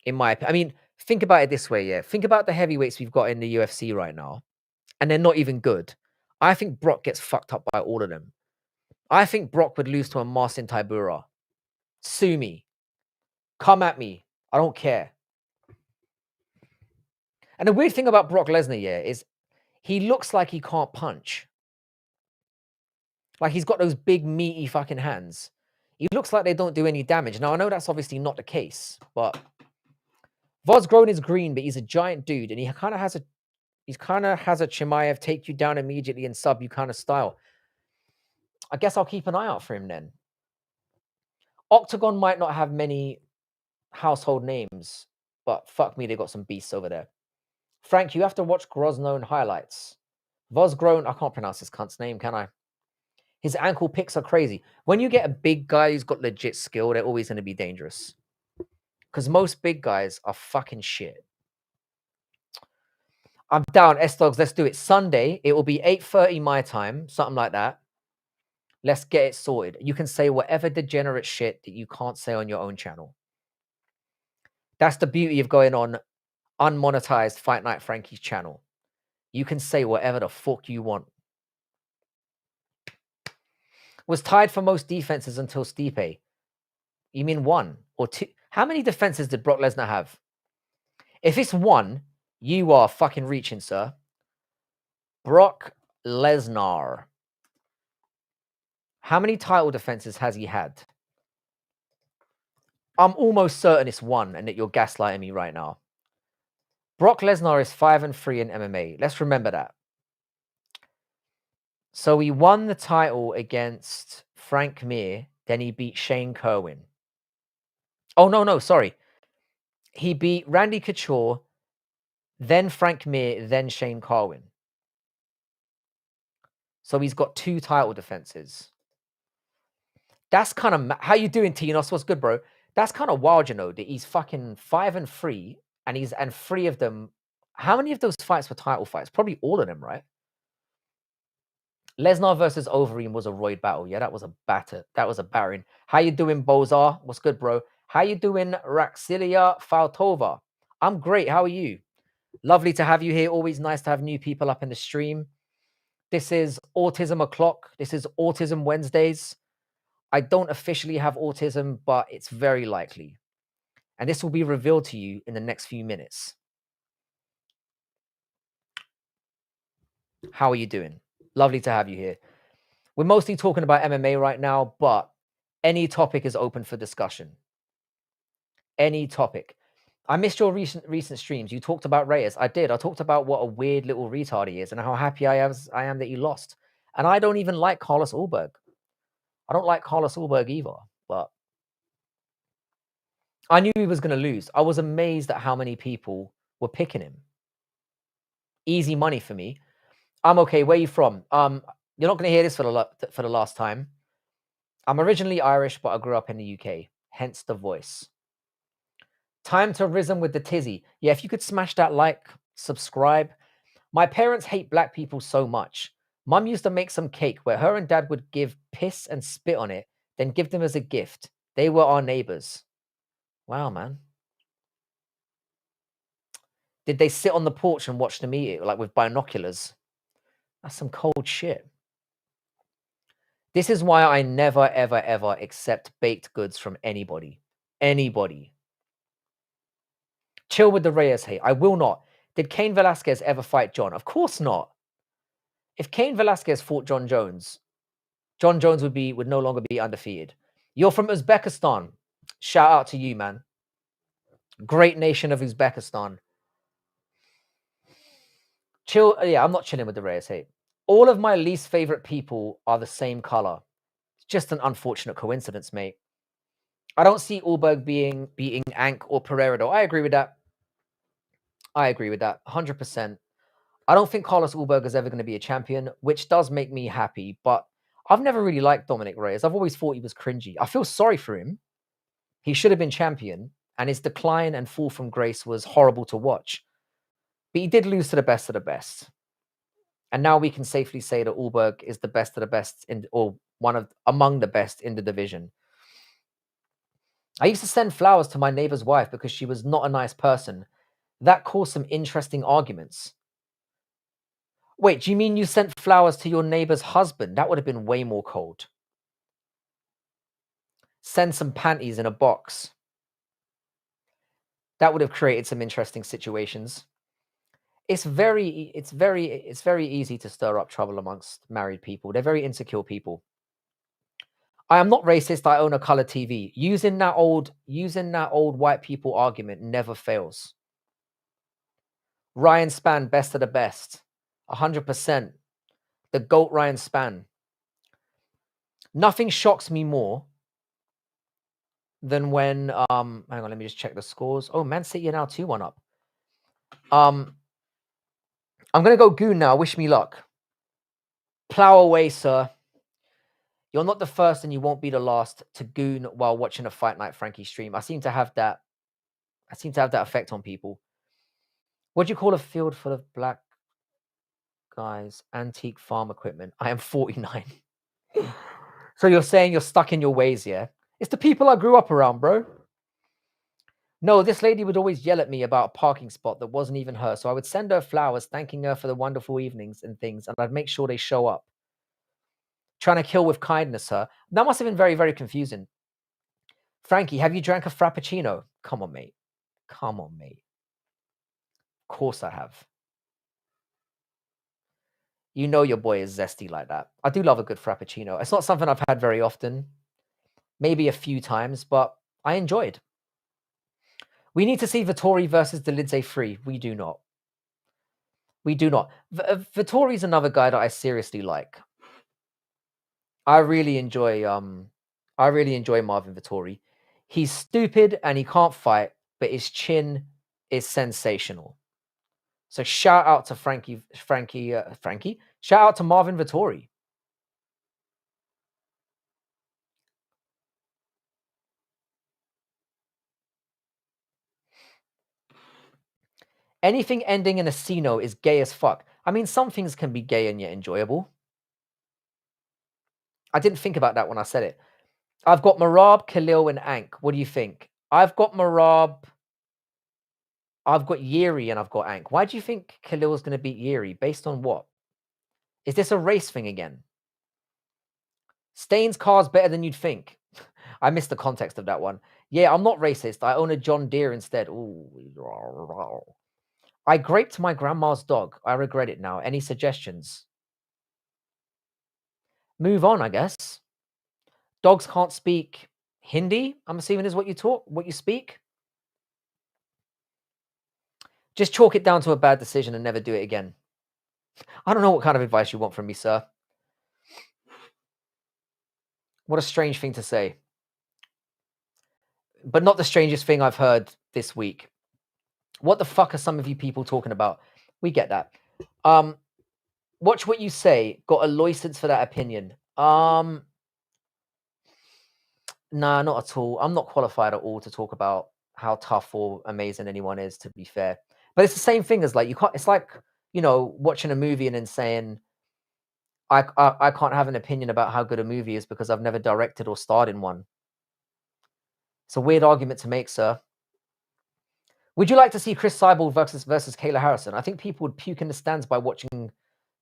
In my opinion. I mean, Think about it this way, yeah. Think about the heavyweights we've got in the UFC right now, and they're not even good. I think Brock gets fucked up by all of them. I think Brock would lose to a Marcin Tybura. Sue me. Come at me. I don't care. And the weird thing about Brock Lesnar, yeah, is he looks like he can't punch. Like he's got those big, meaty fucking hands. He looks like they don't do any damage. Now, I know that's obviously not the case, but Vos Grown is green, but he's a giant dude, and he kind of has a Chimaev take you down immediately and sub you kind of style. I guess I'll keep an eye out for him then. Octagon might not have many household names, but fuck me, they got some beasts over there. Frank, you have to watch Grosnone highlights. Vos Grown, I can't pronounce this cunt's name, can I? His ankle picks are crazy. When you get a big guy who's got legit skill, they're always going to be dangerous. Because most big guys are fucking shit. I'm down, S-Dogs, let's do it. Sunday, it will be 8:30 my time, something like that. Let's get it sorted. You can say whatever degenerate shit that you can't say on your own channel. That's the beauty of going on unmonetized Fight Night Frankie's channel. You can say whatever the fuck you want. Was tied for most defenses until Stipe. You mean one or two? How many defenses did Brock Lesnar have? If it's one, you are fucking reaching, sir. Brock Lesnar. How many title defenses has he had? I'm almost certain it's one and that you're gaslighting me right now. Brock Lesnar is 5-3 in MMA. Let's remember that. So he won the title against Frank Mir, then he beat Shane Kerwin. Oh, no, sorry. He beat Randy Couture, then Frank Mir, then Shane Kerwin. So he's got 2 title defenses. That's kind of... How you doing, Tinos? What's good, bro? That's kind of wild, you know, that he's fucking 5-3, and 3 of them... How many of those fights were title fights? Probably all of them, right? Lesnar versus Overeem was a roid battle. Yeah, that was a batter. That was a battering. How you doing, Bozar? What's good, bro? How you doing, Raxilia Faltova? I'm great. How are you? Lovely to have you here. Always nice to have new people up in the stream. This is Autism O'Clock. This is Autism Wednesdays. I don't officially have autism, but it's very likely. And this will be revealed to you in the next few minutes. How are you doing? Lovely to have you here. We're mostly talking about MMA right now, but any topic is open for discussion. Any topic. I missed your recent streams. You talked about Reyes. I did. I talked about what a weird little retard he is and how happy I am that he lost. And I don't even like Carlos Ulberg. I don't like Carlos Ulberg either, but I knew he was going to lose. I was amazed at how many people were picking him. Easy money for me. I'm okay. Where are you from? You're not going to hear this for the last time. I'm originally Irish, but I grew up in the UK. Hence the voice. Time to risen with the tizzy. Yeah, if you could smash that like, subscribe. My parents hate black people so much. Mum used to make some cake where her and dad would give piss and spit on it, then give them as a gift. They were our neighbors. Wow, man. Did they sit on the porch and watch them eat it, like with binoculars? That's some cold shit. This is why I never, ever, ever accept baked goods from anybody. Anybody. Chill with the Reyes hate. I will not. Did Cain Velasquez ever fight John? Of course not. If Cain Velasquez fought John Jones would no longer be undefeated. You're from Uzbekistan. Shout out to you, man. Great nation of Uzbekistan. Chill. Yeah, I'm not chilling with the Reyes hate. All of my least favorite people are the same color. It's just an unfortunate coincidence, mate. I don't see Ulberg beating Ank or Pereira, though. I agree with that. 100%. I don't think Carlos Ulberg is ever going to be a champion, which does make me happy, but I've never really liked Dominic Reyes. I've always thought he was cringy. I feel sorry for him. He should have been champion, and his decline and fall from grace was horrible to watch. But he did lose to the best of the best. And now we can safely say that Ulberg is the best of the best, or among the best in the division. I used to send flowers to my neighbor's wife because she was not a nice person. That caused some interesting arguments. Wait, do you mean you sent flowers to your neighbor's husband? That would have been way more cold. Send some panties in a box. That would have created some interesting situations. It's very easy to stir up trouble amongst married people. They're very insecure people. I am not racist. I own a color TV. Using that old white people argument never fails. Ryan Spann, best of the best. 100%. The GOAT Ryan Spann. Nothing shocks me more than when hang on, let me just check the scores. Oh, Man City are now 2-1 up. I'm gonna go goon now. Wish me luck. Plow away, sir. You're not the first and you won't be the last to goon while watching a Fight Night Frankie stream. I seem to have that effect on people. What do you call a field full of black guys? Antique farm equipment. I am 49. So you're saying you're stuck in your ways, yeah? It's the people I grew up around, bro. No, this lady would always yell at me about a parking spot that wasn't even her. So I would send her flowers, thanking her for the wonderful evenings and things, and I'd make sure they show up. Trying to kill with kindness, her. That must have been very, very confusing. Frankie, have you drank a Frappuccino? Come on, mate. Come on, mate. Of course I have. You know your boy is zesty like that. I do love a good Frappuccino. It's not something I've had very often. Maybe a few times, but I enjoyed. We need to see Vittori versus Delidze 3. We do not. We do not. Vittori's another guy that I seriously like. I really enjoy Marvin Vittori. He's stupid and he can't fight, but his chin is sensational. So shout out to Frankie. Shout out to Marvin Vittori. Anything ending in a Sino is gay as fuck. I mean, some things can be gay and yet enjoyable. I didn't think about that when I said it. I've got Marab, Khalil, and Ank. What do you think? I've got Marab, I've got Yeri, and I've got Ank. Why do you think Khalil is going to beat Yeri? Based on what? Is this a race thing again? Stain's car's better than you'd think. I missed the context of that one. Yeah, I'm not racist. I own a John Deere instead. Ooh. I graped my grandma's dog. I regret it now. Any suggestions? Move on, I guess. Dogs can't speak Hindi, I'm assuming is what you speak. Just chalk it down to a bad decision and never do it again. I don't know what kind of advice you want from me, sir. What a strange thing to say. But not the strangest thing I've heard this week. What the fuck are some of you people talking about? We get that. Watch what you say. Got a license for that opinion. Nah, not at all. I'm not qualified at all to talk about how tough or amazing anyone is, to be fair. But it's the same thing as like, you can't, it's like, you know, watching a movie and then saying, I can't have an opinion about how good a movie is because I've never directed or starred in one. It's a weird argument to make, sir. Would you like to see Chris Cyborg versus Kayla Harrison? I think people would puke in the stands by watching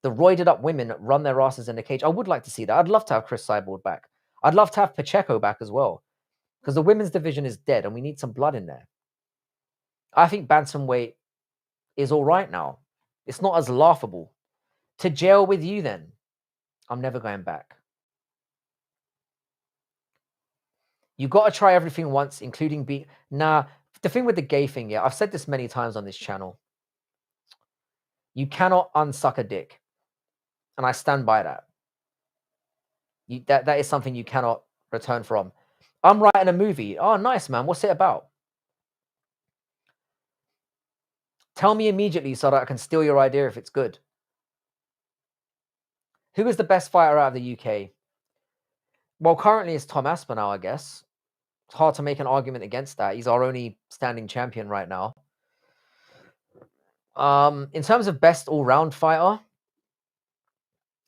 the roided up women run their asses in the cage. I would like to see that. I'd love to have Chris Cyborg back. I'd love to have Pacheco back as well, because the women's division is dead and we need some blood in there. I think bantamweight is all right now. It's not as laughable. To jail with you then. I'm never going back. You got to try everything once, including Nah, the thing with the gay thing, yeah, I've said this many times on this channel. You cannot unsuck a dick. And I stand by that. That is something you cannot return from. I'm writing a movie. Oh, nice, man. What's it about? Tell me immediately so that I can steal your idea if it's good. Who is the best fighter out of the UK? Well, currently it's Tom Aspinall, I guess. It's hard to make an argument against that. He's our only standing champion right now. In terms of best all-round fighter,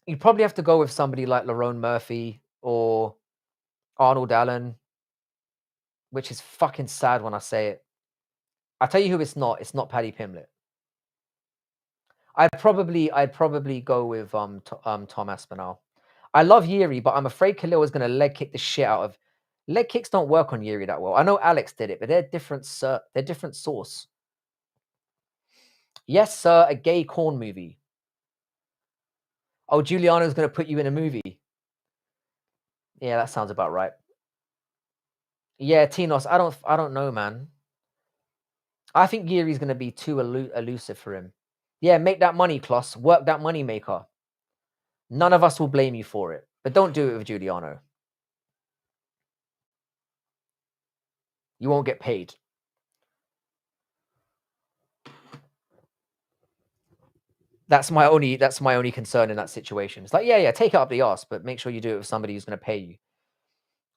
you'd probably have to go with somebody like Lerone Murphy or Arnold Allen, which is fucking sad when I say it. I tell you who it's not. It's not Paddy Pimblett. I'd probably go with Tom Aspinall. I love Yuri, but I'm afraid Khalil is going to leg kick the shit out of. Leg kicks don't work on Yuri that well. I know Alex did it, but they're different. They're different sauce. Yes, sir. A gay corn movie. Oh, Giuliano's going to put you in a movie. Yeah, that sounds about right. Yeah, Tinos. I don't know, man. I think Yuri's going to be too elusive for him. Yeah, make that money, Kloss. Work that money maker. None of us will blame you for it, but don't do it with Giuliano. You won't get paid. That's my only concern in that situation. It's like, yeah, take it up the arse, but make sure you do it with somebody who's going to pay you.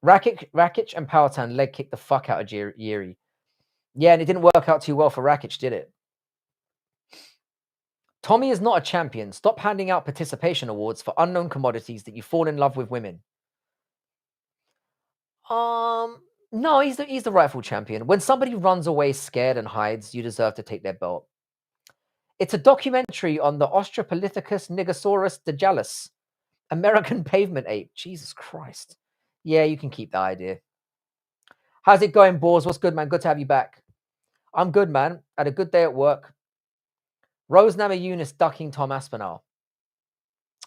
Rakic and Powhatan leg kicked the fuck out of Yuri. Yeah, and it didn't work out too well for Rakic, did it? Tommy is not a champion. Stop handing out participation awards for unknown commodities that you fall in love with women. No, he's the rightful champion. When somebody runs away scared and hides, you deserve to take their belt. It's a documentary on the Australopithecus Nigosaurus dajalus, American pavement ape. Jesus Christ. Yeah, you can keep the idea. How's it going, Boars? What's good, man? Good to have you back. I'm good, man. Had a good day at work. Rose Namajunas ducking Tom Aspinall.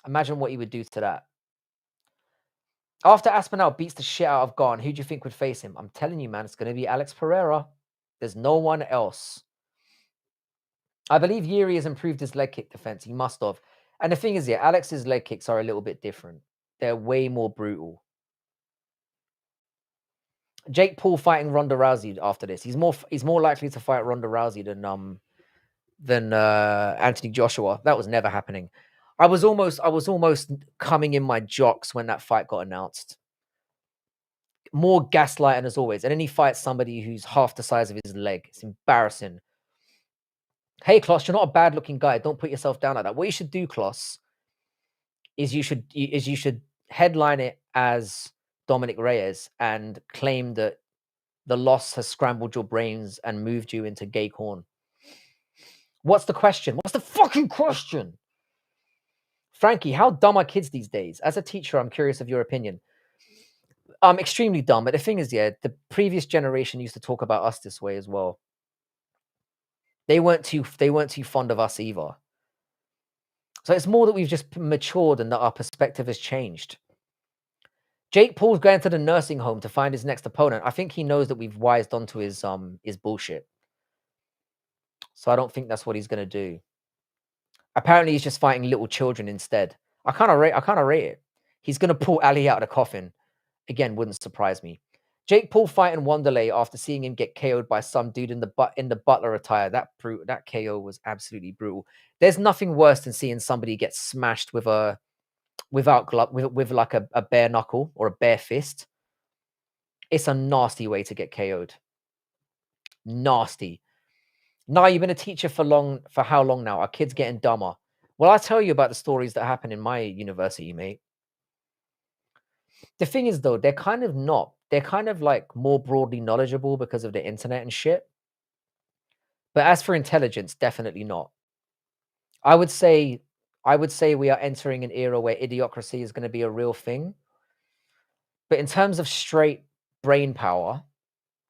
Imagine what he would do to that. After Aspinall beats the shit out of Gon, who do you think would face him? I'm telling you, man, it's going to be Alex Pereira. There's no one else. I believe Yuri has improved his leg kick defense. He must have. And the thing is, yeah, Alex's leg kicks are a little bit different. They're way more brutal. Jake Paul fighting Ronda Rousey after this. He's more likely to fight Ronda Rousey than Anthony Joshua. That was never happening. I was almost coming in my jocks when that fight got announced. More gaslighting as always. And then he fights somebody who's half the size of his leg. It's embarrassing. Hey, Kloss, you're not a bad-looking guy. Don't put yourself down like that. What you should do, Kloss, is you should headline it as Dominic Reyes and claim that the loss has scrambled your brains and moved you into gay corn. What's the question? What's the fucking question? Frankie, how dumb are kids these days? As a teacher, I'm curious of your opinion. Extremely dumb. But the thing is, yeah, the previous generation used to talk about us this way as well. They weren't too fond of us either. So it's more that we've just matured and that our perspective has changed. Jake Paul's going to the nursing home to find his next opponent. I think he knows that we've wised onto his bullshit. So I don't think that's what he's going to do. Apparently, he's just fighting little children instead. I kind of rate it. He's going to pull Ali out of the coffin. Again, wouldn't surprise me. Jake Paul fighting Wanderlei after seeing him get KO'd by some dude in the butler attire. That KO was absolutely brutal. There's nothing worse than seeing somebody get smashed with a with like a bare knuckle or a bare fist. It's a nasty way to get KO'd. Nasty. Nah, you've been a teacher for how long now? Are kids getting dumber? Well, I'll tell you about the stories that happen in my university, mate. The thing is, though, they're kind of not. They're kind of like more broadly knowledgeable because of the internet and shit. But as for intelligence, definitely not. I would say we are entering an era where idiocracy is going to be a real thing. But in terms of straight brain power,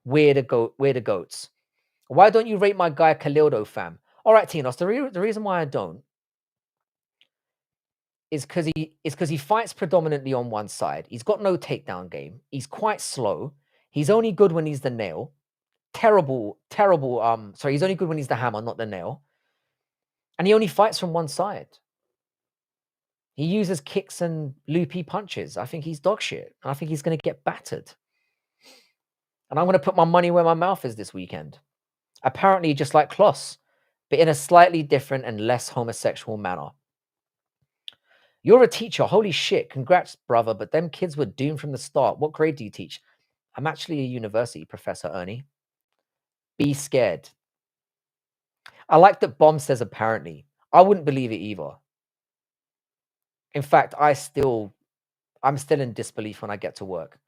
we're the goats. Why don't you rate my guy Khalildo, fam? All right, Tinos, the reason why I don't is because he fights predominantly on one side. He's got no takedown game. He's quite slow. He's only good when he's the nail. Terrible. Sorry, he's only good when he's the hammer, not the nail. And he only fights from one side. He uses kicks and loopy punches. I think he's dog shit. And I think he's going to get battered. And I'm going to put my money where my mouth is this weekend. Apparently, just like Kloss, but in a slightly different and less homosexual manner. You're a teacher. Holy shit. Congrats, brother. But them kids were doomed from the start. What grade do you teach? I'm actually a university professor, Ernie. Be scared. I like that Bomb says apparently. I wouldn't believe it either. In fact, I'm still in disbelief when I get to work.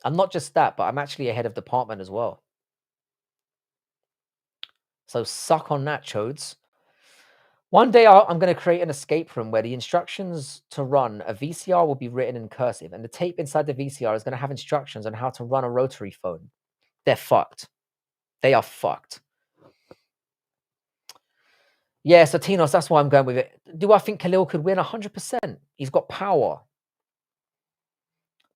I'm not just that, but I'm actually a head of department as well. So suck on that, chodes. One day I'm going to create an escape room where the instructions to run a VCR will be written in cursive, and the tape inside the VCR is going to have instructions on how to run a rotary phone. They're fucked. They are fucked. Yeah, so Tinos, that's why I'm going with it. Do I think Khalil could win? 100%. He's got power.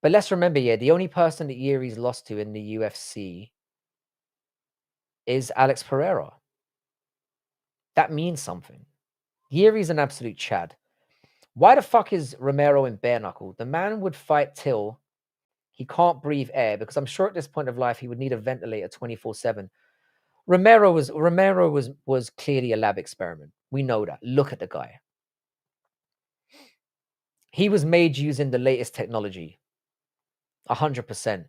But let's remember, yeah, the only person that Yuri's lost to in the UFC is Alex Pereira. That means something. Yuri's an absolute chad. Why the fuck is Romero in bare knuckle? The man would fight till he can't breathe air, because I'm sure at this point of life he would need a ventilator 24/7. Romero was clearly a lab experiment. We know that. Look at the guy. He was made using the latest technology. 100%.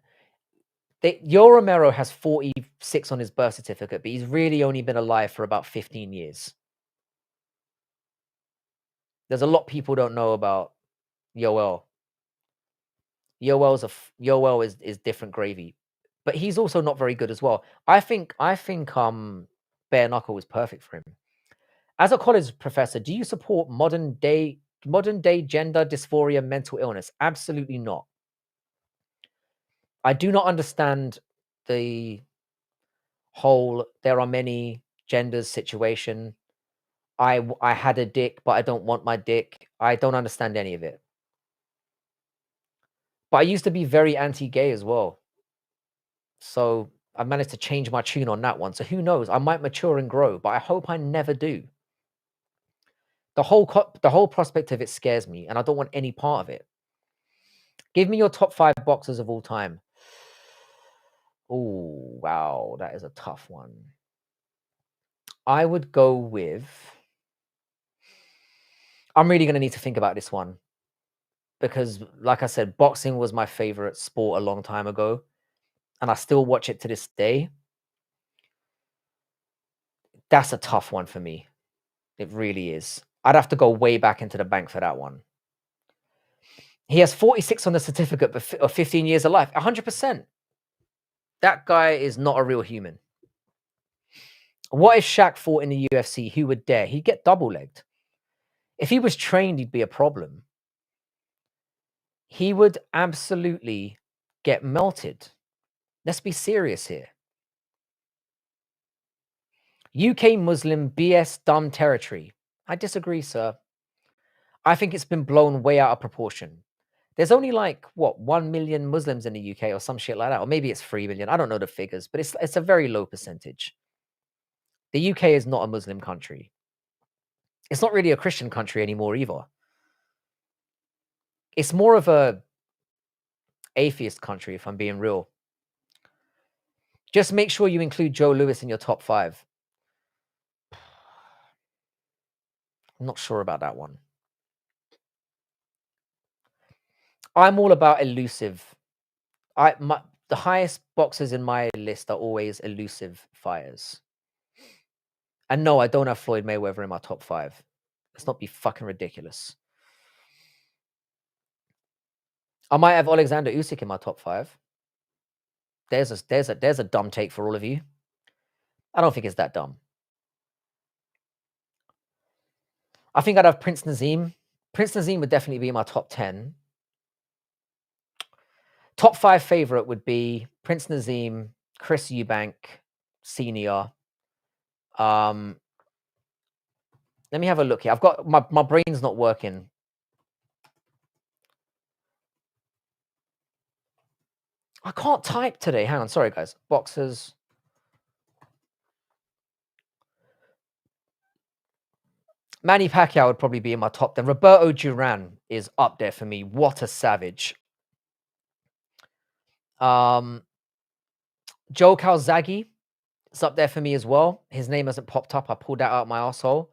Yo Romero has 46 on his birth certificate, but he's really only been alive for about 15 years. There's a lot people don't know about Yoel. Yoel is different gravy, but he's also not very good as well. I think bare knuckle was perfect for him. As a college professor, do you support modern day gender dysphoria mental illness? Absolutely not. I do not understand the whole there are many genders situation. I had a dick, but I don't want my dick. I don't understand any of it. But I used to be very anti-gay as well. So I managed to change my tune on that one. So who knows? I might mature and grow, but I hope I never do. The whole prospect of it scares me, and I don't want any part of it. Give me your top 5 boxers of all time. Oh, wow, that is a tough one. I would go with... I'm really going to need to think about this one. Because, like I said, boxing was my favorite sport a long time ago. And I still watch it to this day. That's a tough one for me. It really is. I'd have to go way back into the bank for that one. He has 46 on the certificate, but 15 years of life. 100%. That guy is not a real human. What if Shaq fought in the UFC? Who would dare? He'd get double-legged. If he was trained, he'd be a problem. He would absolutely get melted. Let's be serious here. UK Muslim BS dumb territory. I disagree, sir. I think it's been blown way out of proportion. There's only like, what, 1 million Muslims in the UK or some shit like that. Or maybe it's 3 million. I don't know the figures, but it's a very low percentage. The UK is not a Muslim country. It's not really a Christian country anymore either. It's more of a atheist country, if I'm being real. Just make sure you include Joe Louis in your top 5. I'm not sure about that one. I'm all about elusive. The highest boxers in my list are always elusive fighters. And no, I don't have Floyd Mayweather in my top 5. Let's not be fucking ridiculous. I might have Alexander Usyk in my top 5. There's a dumb take for all of you. I don't think it's that dumb. I think I'd have Prince Nazim. Prince Nazim would definitely be in my top 10. Top 5 favorite would be Prince Nazim, Chris Eubank, Senior. Let me have a look here. I've got my brain's not working. I can't type today. Hang on, sorry guys. Boxers. Manny Pacquiao would probably be in my top 10. Roberto Duran is up there for me. What a savage. Joe Calzaghe is up there for me as well. His name hasn't popped up. I pulled that out my arsehole.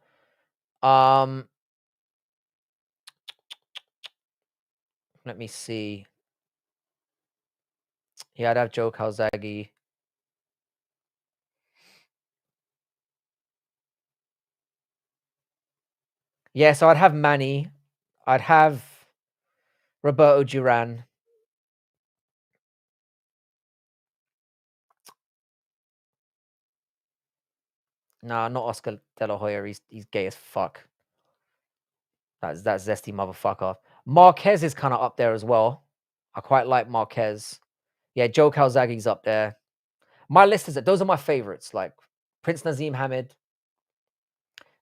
Let me see. Yeah, I'd have Joe Calzaghe. Yeah, so I'd have Manny. I'd have Roberto Duran. Nah, not Oscar De La Hoya. He's gay as fuck. That's that zesty motherfucker. Marquez is kind of up there as well. I quite like Marquez. Yeah, Joe Calzaghe's up there. My list is that those are my favorites. Like Prince Nazim Hamid.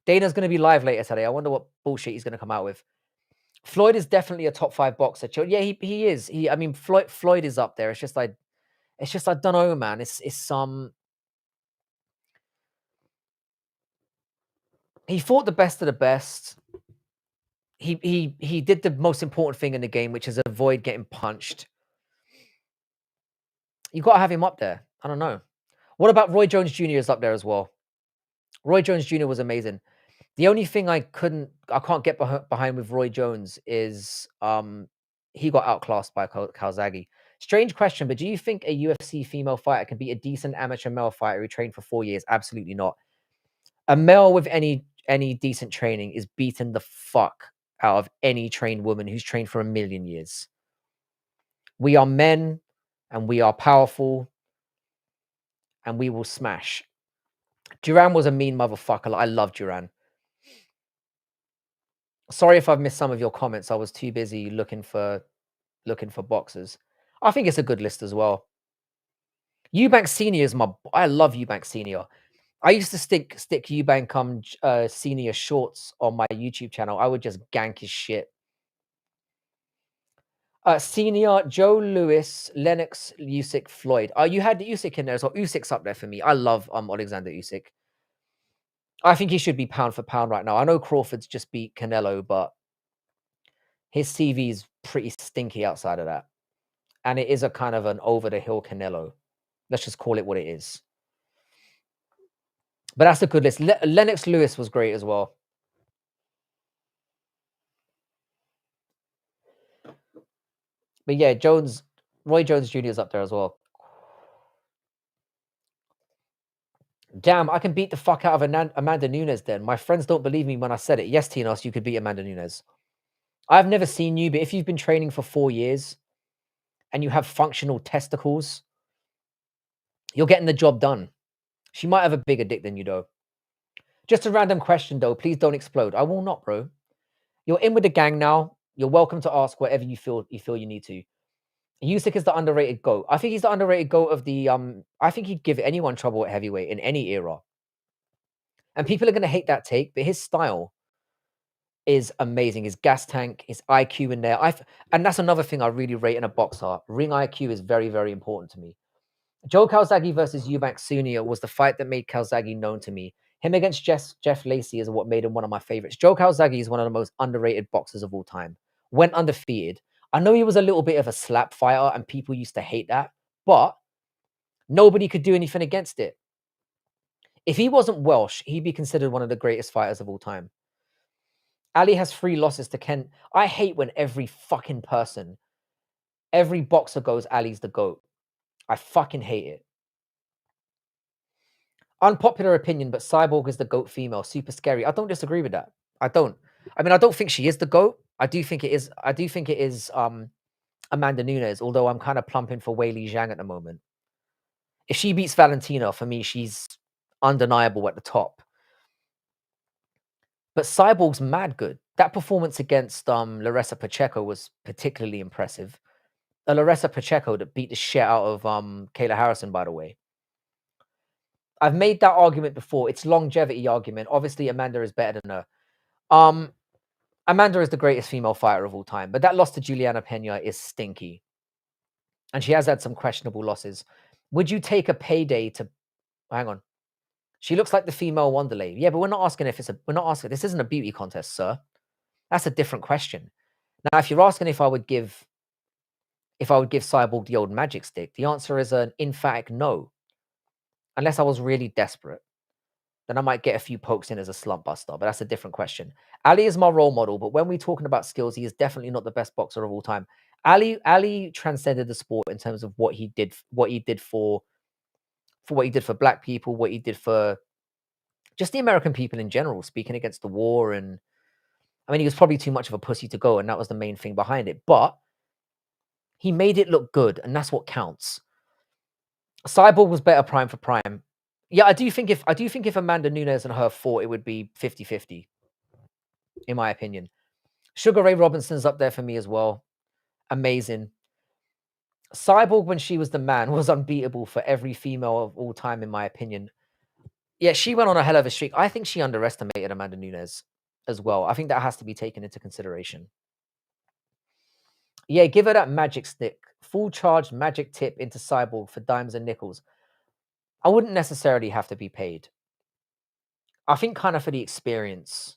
Dana's going to be live later today. I wonder what bullshit he's going to come out with. Floyd is definitely a top 5 boxer. Yeah, he is. I mean, Floyd is up there. It's just I don't know, man. He fought the best of the best. He did the most important thing in the game, which is avoid getting punched. You got to have him up there. I don't know. What about Roy Jones Jr. is up there as well? Roy Jones Jr. was amazing. The only thing I can't get behind with Roy Jones is he got outclassed by Calzaghe. Strange question, but do you think a UFC female fighter can be a decent amateur male fighter who trained for 4 years? Absolutely not. A male with any decent training is beating the fuck out of any trained woman who's trained for 1,000,000 years. We are men and we are powerful and we will smash. Duran was a mean motherfucker. I love Duran. Sorry if I've missed some of your comments. I was too busy looking for boxers. I think it's a good list as well. Eubank Senior is I love Eubank Senior. I used to stick Eubank Senior shorts on my YouTube channel. I would just gank his shit. Senior, Joe Lewis, Lennox, Usyk, Floyd. You had Usyk in there as well. Usyk's up there for me. I love Alexander Usyk. I think he should be pound for pound right now. I know Crawford's just beat Canelo, but his CV is pretty stinky outside of that. And it is a kind of an over-the-hill Canelo. Let's just call it what it is. But that's a good list. Lennox Lewis was great as well. But yeah, Roy Jones Jr. is up there as well. Damn, I can beat the fuck out of Amanda Nunes then. My friends don't believe me when I said it. Yes, Tinos, you could beat Amanda Nunes. I've never seen you, but if you've been training for 4 years and you have functional testicles, you're getting the job done. She might have a bigger dick than you, though. Just a random question, though. Please don't explode. I will not, bro. You're in with the gang now. You're welcome to ask whatever you feel you need to. Usyk is the underrated GOAT. I think he's the underrated GOAT of the I think he'd give anyone trouble at heavyweight in any era. And people are going to hate that take, but his style is amazing. His gas tank, his IQ in there. And that's another thing I really rate in a boxer. Ring IQ is very, very important to me. Joe Calzaghe versus Eubank Senior was the fight that made Calzaghe known to me. Him against Jeff Lacey is what made him one of my favorites. Joe Calzaghe is one of the most underrated boxers of all time. Went undefeated. I know he was a little bit of a slap fighter and people used to hate that, but nobody could do anything against it. If he wasn't Welsh, he'd be considered one of the greatest fighters of all time. Ali has 3 losses to Ken. I hate when every boxer goes, Ali's the GOAT. I fucking hate it. Unpopular opinion, but Cyborg is the GOAT female. Super scary. I don't disagree with that. I don't. I mean, I don't think she is the GOAT. I do think it is Amanda Nunes, although I'm kind of plumping for Weili Zhang at the moment. If she beats Valentina, for me, she's undeniable at the top. But Cyborg's mad good. That performance against Larissa Pacheco was particularly impressive. Larissa Pacheco that beat the shit out of Kayla Harrison, by the way. I've made that argument before. It's longevity argument. Obviously, Amanda is better than her. Amanda is the greatest female fighter of all time, but that loss to Juliana Pena is stinky. And she has had some questionable losses. Would you take a payday to... Hang on. She looks like the female Wanderlei. Yeah, but we're not asking this isn't a beauty contest, sir. That's a different question. Now, if you're asking if I would give Cyborg the old magic stick, the answer is an emphatic no. Unless I was really desperate. Then I might get a few pokes in as a slump buster, but that's a different question. Ali is my role model, but when we're talking about skills, he is definitely not the best boxer of all time. Ali transcended the sport in terms of what he did for black people, what he did for just the American people in general, speaking against the war. And I mean, he was probably too much of a pussy to go, and that was the main thing behind it. But he made it look good, and that's what counts. Cyborg was better prime for prime. Yeah, I do think if Amanda Nunes and her fought, it would be 50-50, in my opinion. Sugar Ray Robinson's up there for me as well. Amazing. Cyborg, when she was the man, was unbeatable for every female of all time, in my opinion. Yeah, she went on a hell of a streak. I think she underestimated Amanda Nunes as well. I think that has to be taken into consideration. Yeah, give her that magic stick. Full charge magic tip into Cyborg for dimes and nickels. I wouldn't necessarily have to be paid. I think kind of for the experience,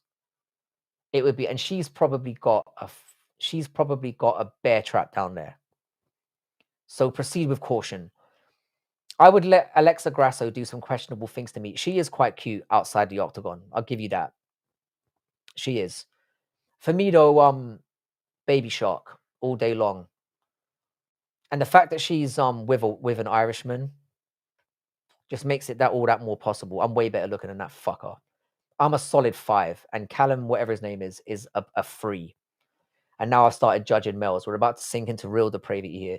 it would be, and she's probably got a bear trap down there. So proceed with caution. I would let Alexa Grasso do some questionable things to me. She is quite cute outside the octagon. I'll give you that. She is. For me though, Baby Shark all day long. And the fact that she's with an Irishman just makes it all that more possible. I'm way better looking than that fucker. I'm a solid 5, and Callum, whatever his name is a 3. And now I've started judging males. We're about to sink into real depravity here.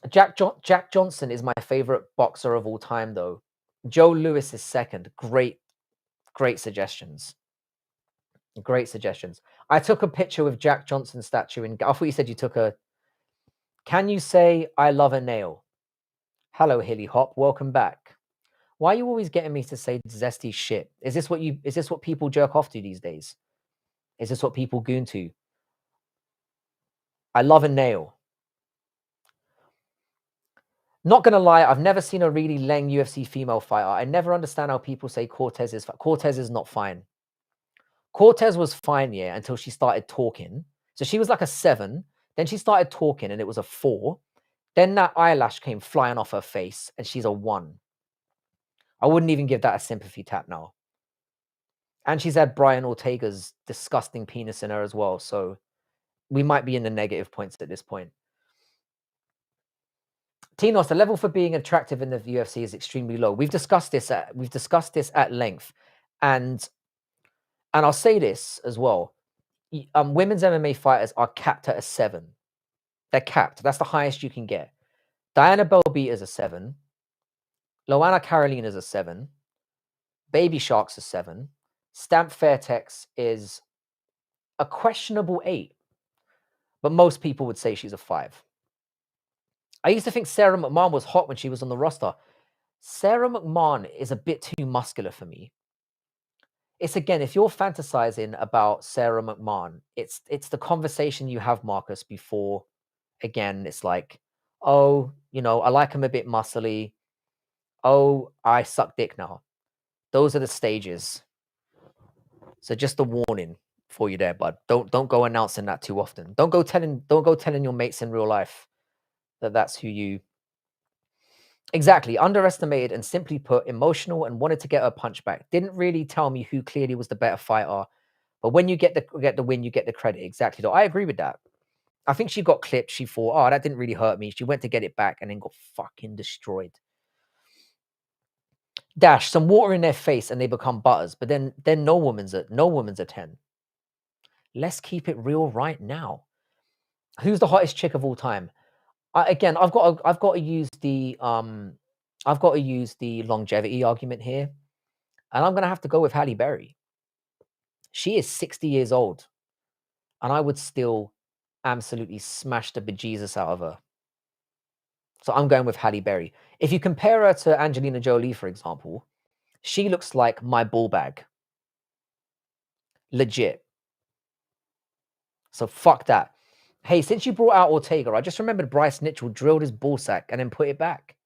Jack Johnson is my favorite boxer of all time, though. Joe Louis is second. Great suggestions. Great suggestions. I took a picture with Jack Johnson's statue, and I thought you said you took a. Can you say I love a nail? Hello, Hilly Hop. Welcome back. Why are you always getting me to say zesty shit? Is this what people jerk off to these days? Is this what people goon to? I love a nail. Not gonna lie, I've never seen a really leng UFC female fighter. I never understand how people say Cortez is not fine. Cortez was fine, yeah, until she started talking. So she was like a 7. Then she started talking, and it was a 4. Then that eyelash came flying off her face, and she's a 1. I wouldn't even give that a sympathy tap now. And she's had Brian Ortega's disgusting penis in her as well. So we might be in the negative points at this point. Tinos, the level for being attractive in the UFC is extremely low. We've discussed this at length, and I'll say this as well. Women's MMA fighters are capped at a 7. They're capped. That's the highest you can get. Diana Belbita is a 7. Loana Carolina is a 7. Baby Shark's a 7. Stamp Fairtex is a questionable 8. But most people would say she's a 5. I used to think Sarah McMahon was hot when she was on the roster. Sarah McMahon is a bit too muscular for me. It's again, if you're fantasizing about Sarah McMahon, it's the conversation you have, Marcus, before. Again, it's like, oh, I like him a bit muscly. Oh, I suck dick now. Those are the stages. So just a warning for you there, bud. Don't go announcing that too often. Don't go telling your mates in real life that that's who you. Exactly. Underestimated and simply put, emotional and wanted to get her punch back. Didn't really tell me who clearly was the better fighter. But when you get the win, you get the credit. Exactly. Though I agree with that. I think she got clipped. She thought, oh, that didn't really hurt me. She went to get it back and then got fucking destroyed. Dash some water in their face and they become butters. But then no woman's a 10. Let's keep it real right now. Who's the hottest chick of all time? I've got to use the longevity argument here, and I'm gonna have to go with Halle Berry. She is 60 years old, and I would still absolutely smash the bejesus out of her. So I'm going with Halle Berry. If you compare her to Angelina Jolie, for example, she looks like my ball bag. Legit. So fuck that. Hey, since you brought out Ortega, I just remembered Bryce Mitchell drilled his ball sack and then put it back.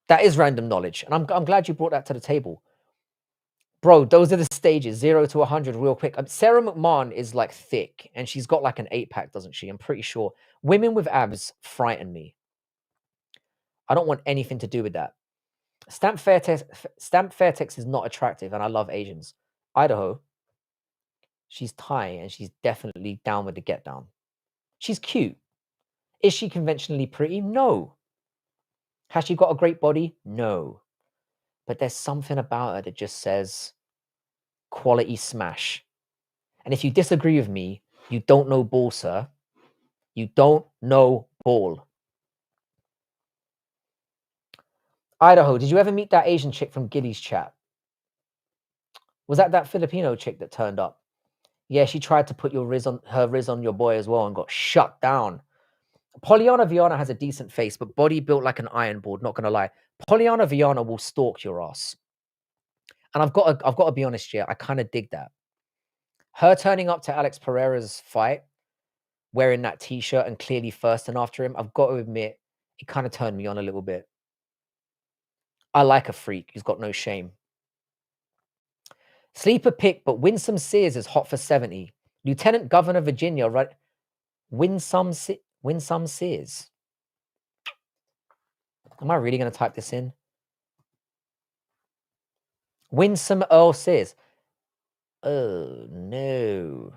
That is random knowledge, and I'm glad you brought that to the table. Bro, those are the stages, 0 to 100 real quick. Sarah McMahon is like thick, and she's got like an 8-pack, doesn't she? I'm pretty sure. Women with abs frighten me. I don't want anything to do with that. Stamp Fairtex is not attractive, and I love Asians. Idaho, she's Thai, and she's definitely down with the get down. She's cute. Is she conventionally pretty? No. Has she got a great body? No. But there's something about her that just says quality smash. And if you disagree with me, you don't know ball, sir. You don't know ball. Idaho, did you ever meet that Asian chick from Giddy's chat? Was that Filipino chick that turned up? Yeah, she tried to put her riz on your boy as well and got shut down. Polyana Viana has a decent face, but body built like an iron board, not gonna lie. Polyana Viana will stalk your ass. And I've got to be honest here, I kind of dig that. Her turning up to Alex Pereira's fight wearing that t-shirt and clearly first and after him, I've got to admit, it kind of turned me on a little bit. I like a freak who's got no shame. Sleeper pick, but Winsome Sears is hot for 70. Lieutenant Governor Virginia, right? Winsome Sears. Am I really going to type this in? Winsome Earl Sears. Oh, no.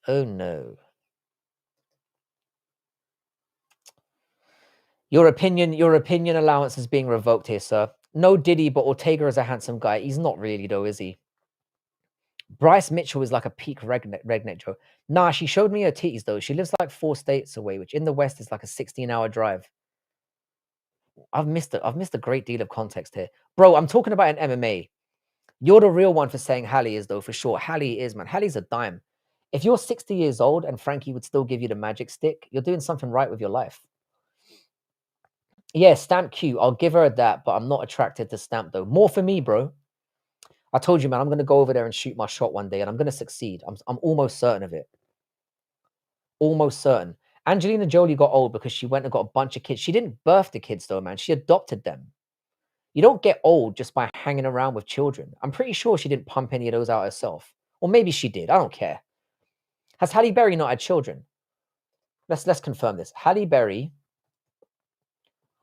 Oh, no. Your opinion allowance is being revoked here, sir. No Diddy, but Ortega is a handsome guy. He's not really, though, is he? Bryce Mitchell is like a peak redneck Joe. Nah, she showed me her titties, though. She lives like 4 states away, which in the West is like a 16-hour drive. I've missed a great deal of context here. Bro, I'm talking about an MMA. You're the real one for saying Hallie is, though, for sure. Hallie is, man. Hallie's a dime. If you're 60 years old and Frankie would still give you the magic stick, you're doing something right with your life. Yeah, Stamp cute. I'll give her that, but I'm not attracted to Stamp, though. More for me, bro. I told you, man, I'm going to go over there and shoot my shot one day, and I'm going to succeed. I'm almost certain of it. Almost certain. Angelina Jolie got old because she went and got a bunch of kids. She didn't birth the kids, though, man. She adopted them. You don't get old just by hanging around with children. I'm pretty sure she didn't pump any of those out herself. Or maybe she did. I don't care. Has Halle Berry not had children? Let's confirm this. Halle Berry.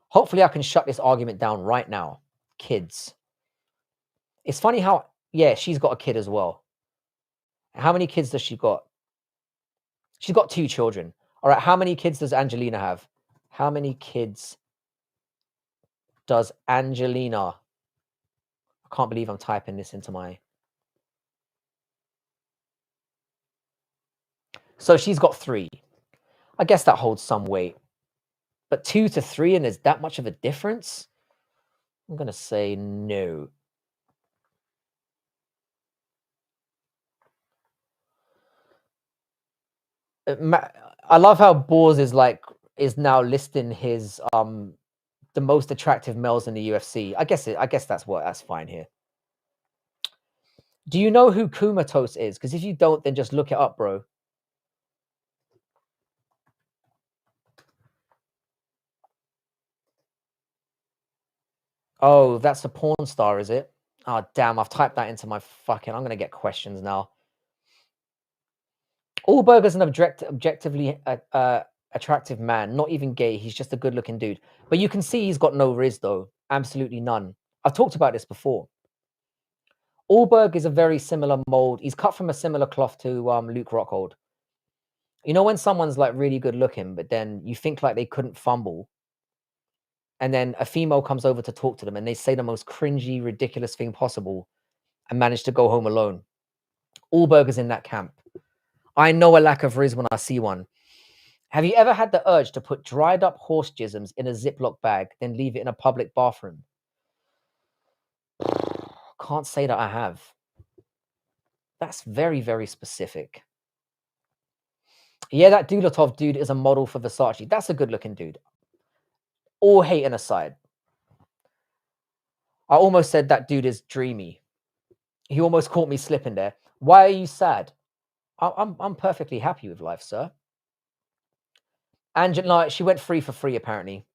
Hopefully I can shut this argument down right now. Kids. It's funny how, yeah, she's got a kid as well. How many kids does she got? She's got 2 children. All right, how many kids does Angelina have? How many kids does Angelina? I can't believe I'm typing this into my... So she's got 3. I guess that holds some weight. But 2 to 3, and there's that much of a difference? I'm going to say no. I love how Boars is now listing his the most attractive males in the UFC. I guess that's fine here. Do you know who Kumatos is? Because if you don't, then just look it up, bro. Oh, that's a porn star, is it? Oh, damn, I've typed that into my fucking... I'm going to get questions now. Allberger's an objectively attractive man, not even gay. He's just a good-looking dude. But you can see he's got no riz, though. Absolutely none. I've talked about this before. Allberg is a very similar mold. He's cut from a similar cloth to Luke Rockhold. You know when someone's like really good looking, but then you think like they couldn't fumble, and then a female comes over to talk to them and they say the most cringy, ridiculous thing possible and manage to go home alone. Allberger's in that camp. I know a lack of riz when I see one. Have you ever had the urge to put dried up horse jisms in a Ziploc bag, then leave it in a public bathroom? Can't say that I have. That's very, very specific. Yeah, that Dulatov dude is a model for Versace. That's a good-looking dude. All hating aside. I almost said that dude is dreamy. He almost caught me slipping there. Why are you sad? I'm perfectly happy with life, sir. Angela, she went free for free, apparently.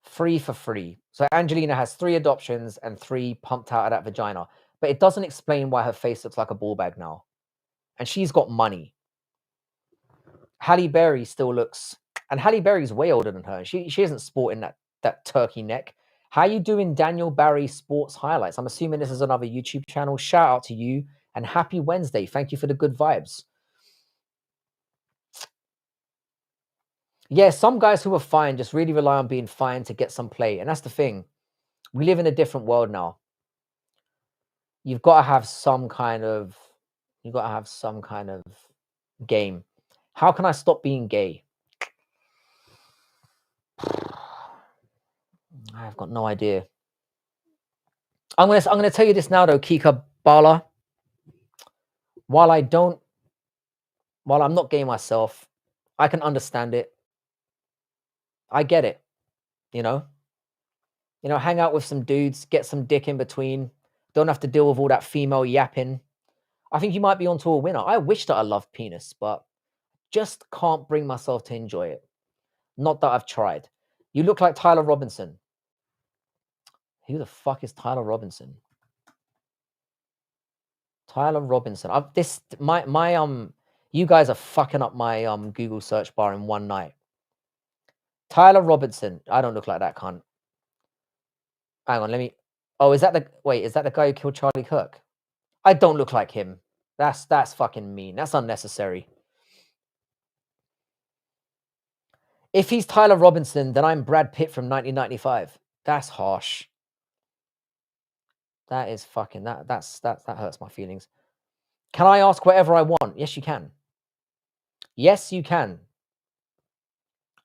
Free for free. So Angelina has 3 adoptions and 3 pumped out of that vagina. But it doesn't explain why her face looks like a ball bag now. And she's got money. Halle Berry still looks... And Halle Berry's way older than her. She isn't sporting that turkey neck. How you doing, Daniel Barry Sports Highlights? I'm assuming this is another YouTube channel. Shout out to you. And happy Wednesday. Thank you for the good vibes. Yeah, some guys who are fine just really rely on being fine to get some play. And that's the thing. We live in a different world now. You've got to have some kind of... game. How can I stop being gay? I've got no idea. I'm gonna tell you this now though, Kika Bala. While I'm not gay myself, I can understand it. I get it, you know? Hang out with some dudes, get some dick in between. Don't have to deal with all that female yapping. I think you might be onto a winner. I wish that I loved penis, but just can't bring myself to enjoy it. Not that I've tried. You look like Tyler Robinson. Who the fuck is Tyler Robinson? Tyler Robinson. You guys are fucking up my Google search bar in one night. Tyler Robinson. I don't look like that cunt. Hang on, let me. Oh, is that the guy who killed Charlie Kirk? I don't look like him. That's fucking mean. That's unnecessary. If he's Tyler Robinson, then I'm Brad Pitt from 1995. That's harsh. That is fucking that hurts my feelings. Can I ask whatever I want? Yes, you can. Yes, you can.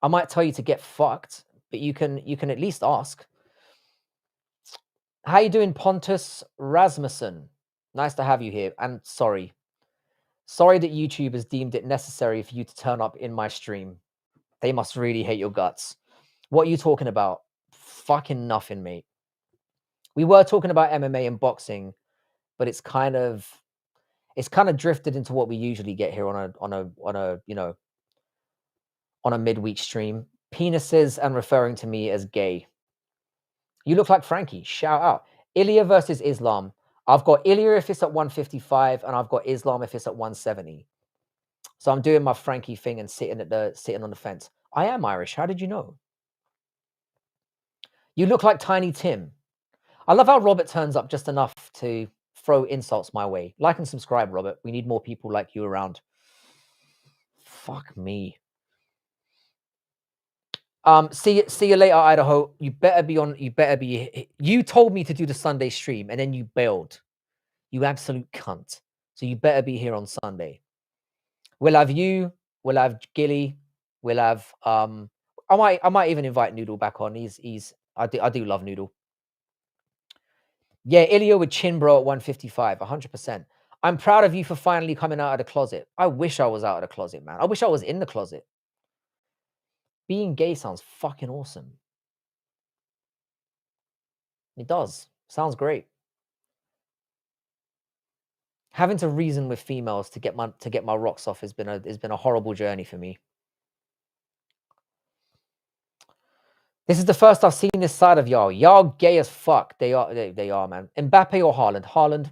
I might tell you to get fucked, but you can at least ask. How you doing, Pontus Rasmussen? Nice to have you here. And sorry that YouTube has deemed it necessary for you to turn up in my stream. They must really hate your guts. What are you talking about? Fucking nothing, mate. We were talking about MMA and boxing, but it's kind of drifted into what we usually get here on a midweek stream. Penises and referring to me as gay. You look like Frankie. Shout out. Ilya versus Islam. I've got Ilya if it's at 155, and I've got Islam if it's at 170. So I'm doing my Frankie thing and sitting on the fence. I am Irish. How did you know? You look like Tiny Tim. I love how Robert turns up just enough to throw insults my way. Like and subscribe, Robert. We need more people like you around. Fuck me. See you later, Idaho. You told me to do the Sunday stream and then you bailed. You absolute cunt. So you better be here on Sunday. We'll have you, we'll have Gilly, we'll have I might even invite Noodle back on. I do love Noodle. Yeah, Ilya with chin bro at 155, 100%. I'm proud of you for finally coming out of the closet. I wish I was out of the closet, man. I wish I was in the closet. Being gay sounds fucking awesome. It does. Sounds great. Having to reason with females to get my rocks off has been a horrible journey for me. This is the first I've seen this side of y'all. Y'all gay as fuck. They are, man. Mbappe or Haaland? Haaland.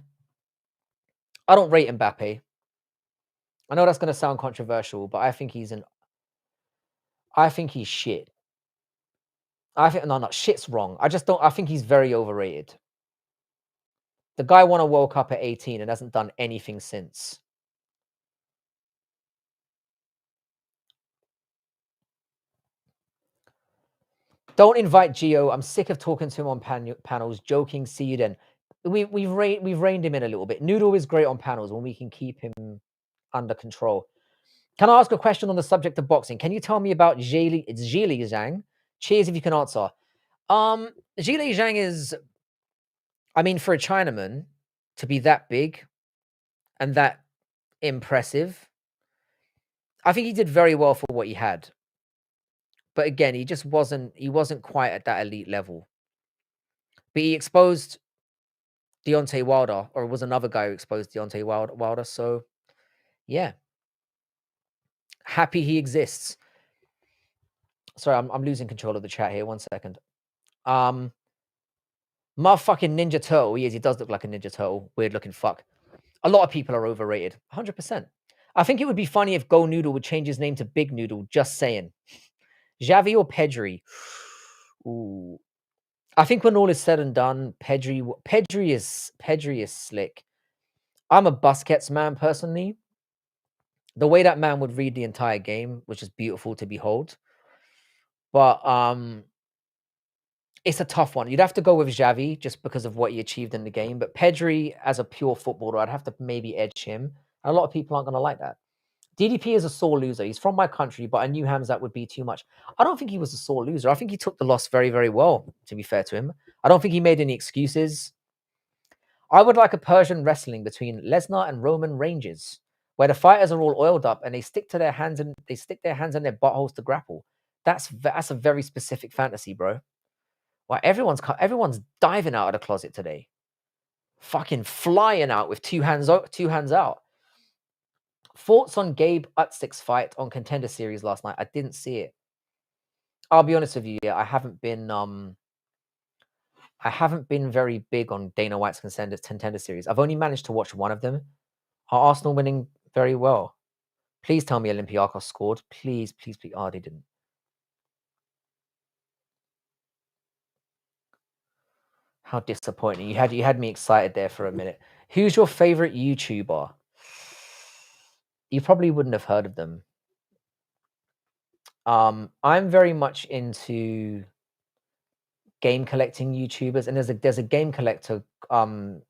I don't rate Mbappe. I know that's going to sound controversial, but I think he's shit. Shit's wrong. I think he's very overrated. The guy won a World Cup at 18 and hasn't done anything since. Don't invite Gio. I'm sick of talking to him on panels, joking. See you then. We've reined him in a little bit. Noodle is great on panels when we can keep him under control. Can I ask a question on the subject of boxing? Can you tell me about Zhili Zhang? Cheers if you can answer. Zhili Zhang is, I mean, for a Chinaman to be that big and that impressive, I think he did very well for what he had. But again, he wasn't quite at that elite level. But he exposed Deontay Wilder, or it was another guy who exposed Deontay Wilder. So, yeah. Happy he exists. Sorry, I'm losing control of the chat here. 1 second. Motherfucking Ninja Turtle. He does look like a Ninja Turtle. Weird looking fuck. A lot of people are overrated. 100%. I think it would be funny if Go Noodle would change his name to Big Noodle. Just saying. Xavi or Pedri? Ooh. I think when all is said and done, Pedri is slick. I'm a Busquets man personally. The way that man would read the entire game was just beautiful to behold. But it's a tough one. You'd have to go with Xavi just because of what he achieved in the game. But Pedri, as a pure footballer, I'd have to maybe edge him. A lot of people aren't going to like that. DDP is a sore loser. He's from my country, but I knew Hamzat would be too much. I don't think he was a sore loser. I think he took the loss very, very well, to be fair to him. I don't think he made any excuses. I would like a Persian wrestling between Lesnar and Roman Reigns, where the fighters are all oiled up and they stick their hands in their buttholes to grapple. That's a very specific fantasy, bro. Why everyone's diving out of the closet today, fucking flying out with two hands out. Thoughts on Gabe Utsick's fight on Contender Series last night? I didn't see it. I'll be honest with you. Yeah, I haven't been very big on Dana White's Contender Series. I've only managed to watch one of them. Are Arsenal winning very well? Please tell me Olympiacos scored. Please, please, please. Oh, they didn't. How disappointing. You had me excited there for a minute. Who's your favorite YouTuber? You probably wouldn't have heard of them. I'm very much into game collecting YouTubers, and there's a game collector called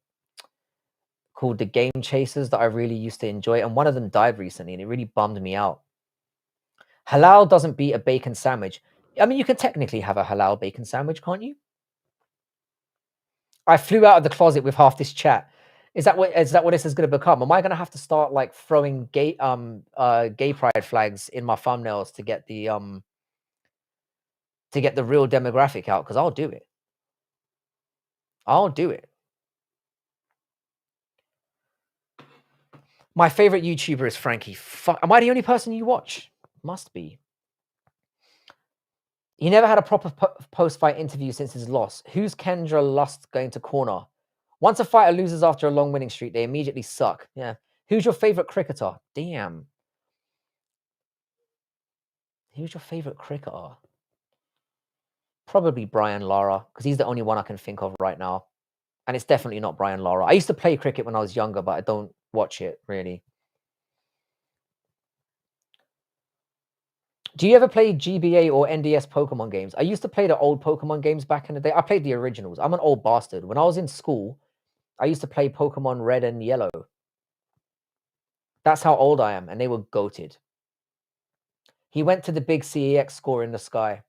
the Game Chasers that I really used to enjoy, and one of them died recently, and it really bummed me out. Halal doesn't beat a bacon sandwich. I mean, you can technically have a halal bacon sandwich, can't you? I flew out of the closet with half this chat. Is that what this is going to become? Am I going to have to start like throwing gay pride flags in my thumbnails to get the real demographic out? Because I'll do it. I'll do it. My favorite YouTuber is Frankie. Am I the only person you watch? Must be. He never had a proper post-fight interview since his loss. Who's Kendra Lust going to corner? Once a fighter loses after a long winning streak, they immediately suck. Yeah. Who's your favorite cricketer? Damn. Who's your favorite cricketer? Probably Brian Lara, because he's the only one I can think of right now. And it's definitely not Brian Lara. I used to play cricket when I was younger, but I don't watch it, really. Do you ever play GBA or NDS Pokemon games? I used to play the old Pokemon games back in the day. I played the originals. I'm an old bastard. When I was in school, I used to play Pokemon Red and Yellow. That's how old I am, and they were goated. He went to the big CEX score in the sky.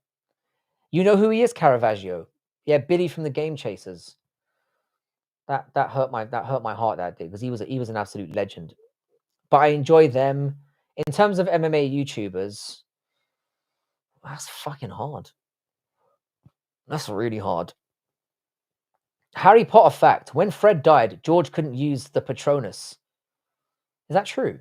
You know who he is, Caravaggio? Yeah, Billy from the Game Chasers. That hurt my heart that day, because he was an absolute legend. But I enjoy them. In terms of MMA YouTubers, that's fucking hard. That's really hard. Harry Potter fact: when Fred died, George couldn't use the Patronus. Is that true?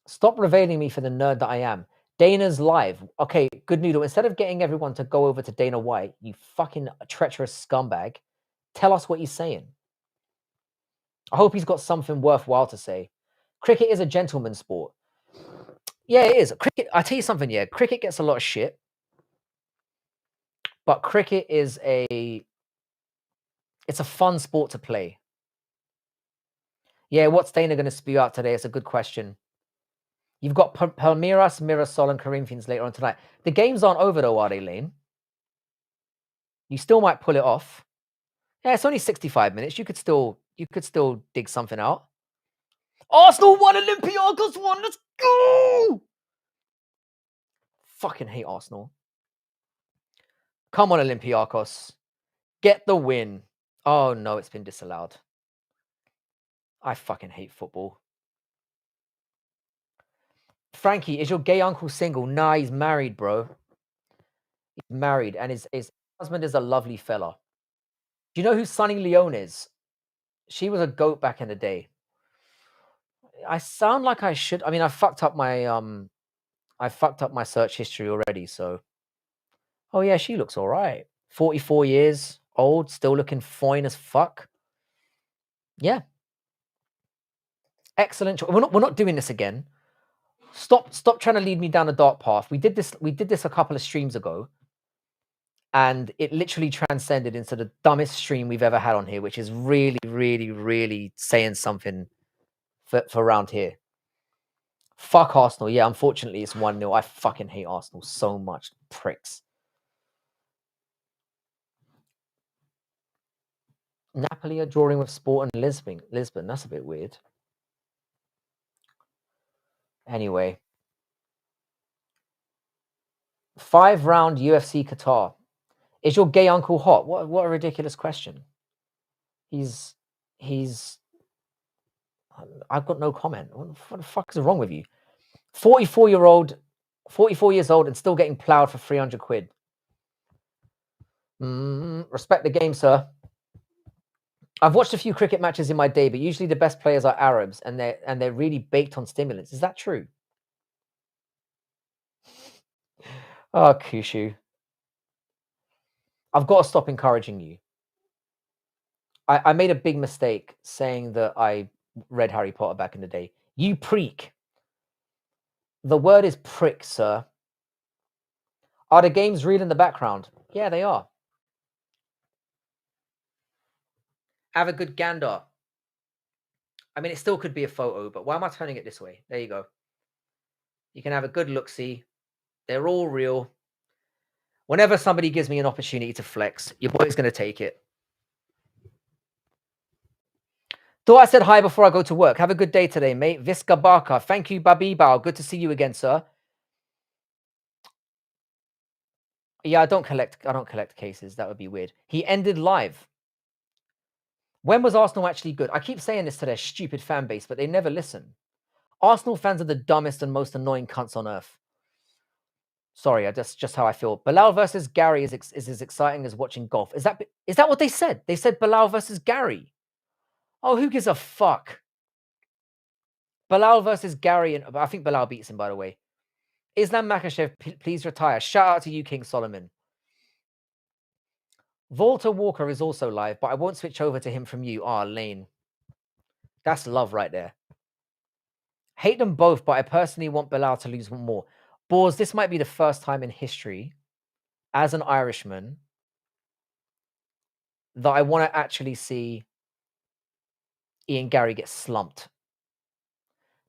Stop revealing me for the nerd that I am. Dana's live. Okay, good noodle. Instead of getting everyone to go over to Dana White, you fucking treacherous scumbag, tell us what he's saying. I hope he's got something worthwhile to say. Cricket is a gentleman's sport. Yeah, it is. Cricket, I tell you something, yeah, cricket gets a lot of shit. But cricket is it's a fun sport to play. Yeah, what's Dana going to spew out today? It's a good question. You've got Palmeiras, Mirassol, and Corinthians later on tonight. The games aren't over though, are they, Lane? You still might pull it off. Yeah, it's only 65 minutes. You could still dig something out. Arsenal won, Olympiacos won. Let's go! Fucking hate Arsenal. Come on, Olympiacos. Get the win. Oh no, it's been disallowed. I fucking hate football. Frankie, is your gay uncle single? Nah, he's married, bro. He's married, and his husband is a lovely fella. Do you know who Sunny Leone is? She was a goat back in the day. I sound like I should. I mean, I fucked up my search history already. So, oh yeah, she looks all right. 44 years old, still looking fine as fuck. Yeah, excellent. We're not doing this again. Stop trying to lead me down a dark path. We did this a couple of streams ago, and it literally transcended into the dumbest stream we've ever had on here, which is really, really, really saying something for around here. Fuck Arsenal. Yeah, unfortunately, it's 1-0. I fucking hate Arsenal so much. Pricks. Napoli are drawing with Sport and Lisbon. That's a bit weird. Anyway. 5-round UFC Qatar. Is your gay uncle hot? What a ridiculous question. He's I've got no comment. What the fuck is wrong with you? 44 years old and still getting plowed for 300 quid. Respect the game, sir. I've watched a few cricket matches in my day, but usually the best players are Arabs and they're really baked on stimulants. Is that true? Oh, Kushu. I've got to stop encouraging you. I made a big mistake saying that I read Harry Potter back in the day. You preak. The word is prick, sir. Are the games real in the background? Yeah, they are. Have a good gander. I mean, it still could be a photo, but why am I turning it this way? There you go. You can have a good look-see. They're all real. Whenever somebody gives me an opportunity to flex, your boy's going to take it. Thought I said hi before I go to work. Have a good day today, mate. Visca Barker. Thank you, Babibao. Good to see you again, sir. Yeah, I don't collect cases. That would be weird. He ended live. When was Arsenal actually good? I keep saying this to their stupid fan base, but they never listen. Arsenal fans are the dumbest and most annoying cunts on earth. Sorry, that's just how I feel. Bilal versus Gary is as exciting as watching golf. Is that what they said? They said Bilal versus Gary. Oh, who gives a fuck? Bilal versus Gary, and I think Bilal beats him, by the way. Islam Makhachev, please retire. Shout out to you, King Solomon. Walter Walker is also live, but I won't switch over to him from you. Ah, Lane. That's love right there. Hate them both, but I personally want Bilal to lose more. Boars, this might be the first time in history, as an Irishman, that I want to actually see Ian Gary get slumped.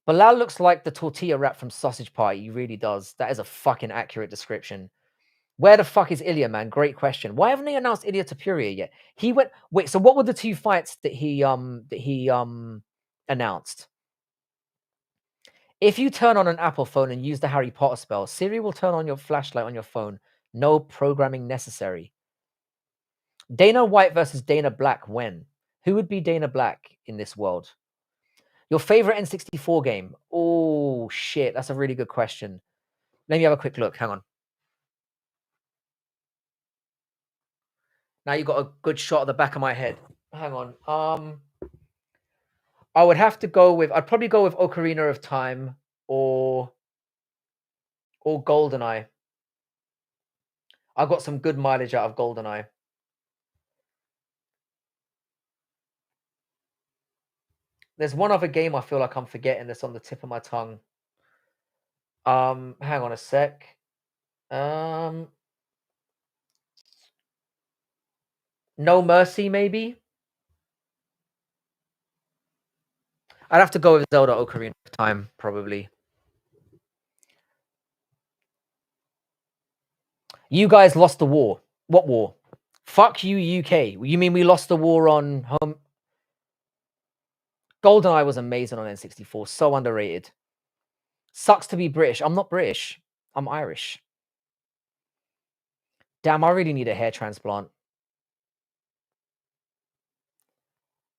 Bilal looks like the tortilla wrap from Sausage Party. He really does. That is a fucking accurate description. Where the fuck is Ilya, man? Great question. Why haven't they announced Ilya Tapuria yet? He went. Wait. So what were the two fights that he announced? If you turn on an Apple phone and use the Harry Potter spell, Siri will turn on your flashlight on your phone. No programming necessary. Dana White versus Dana Black. When? Who would be Dana Black in this world? Your favorite N64 game? Oh, shit. That's a really good question. Let me have a quick look. Hang on. Now you got a good shot at the back of my head. Hang on. I would have to go with... I'd probably go with Ocarina of Time or GoldenEye. I got some good mileage out of GoldenEye. There's one other game I feel like I'm forgetting that's on the tip of my tongue. Hang on a sec. No Mercy, maybe? I'd have to go with Zelda Ocarina of Time, probably. You guys lost the war. What war? Fuck you, UK. You mean we lost the war on home? GoldenEye was amazing on N64. So underrated. Sucks to be British. I'm not British. I'm Irish. Damn, I really need a hair transplant.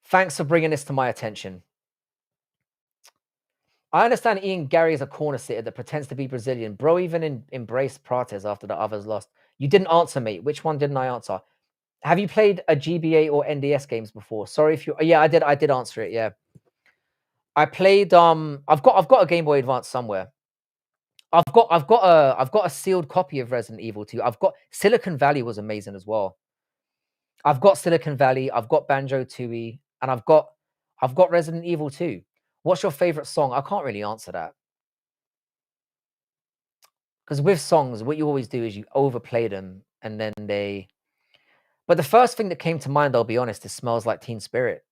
Thanks for bringing this to my attention. I understand Ian Gary is a corner sitter that pretends to be Brazilian. Bro even embraced Prates after the others lost. You didn't answer, mate. Which one didn't I answer? Have you played a GBA or NDS games before? Sorry if you... Yeah, I did. I did answer it, yeah. I played... I've got a Game Boy Advance somewhere. I've got a sealed copy of Resident Evil 2. I've got... Silicon Valley was amazing as well. I've got Silicon Valley, I've got Banjo-Tooie, and I've got Resident Evil 2. What's your favorite song? I can't really answer that. Because with songs, what you always do is you overplay them, and then they... But the first thing that came to mind, I'll be honest, is Smells Like Teen Spirit.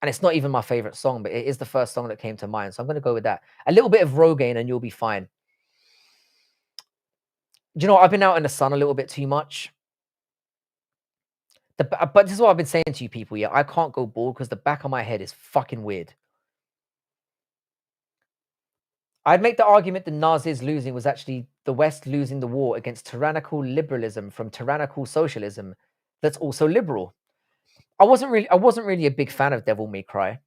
And it's not even my favorite song, but it is the first song that came to mind. So I'm going to go with that. A little bit of Rogaine and you'll be fine. Do you know what? I've been out in the sun a little bit too much. But this is what I've been saying to you people, yeah. I can't go bald because the back of my head is fucking weird. I'd make the argument that Nazis losing was actually the West losing the war against tyrannical liberalism from tyrannical socialism that's also liberal. I wasn't really a big fan of Devil May Cry.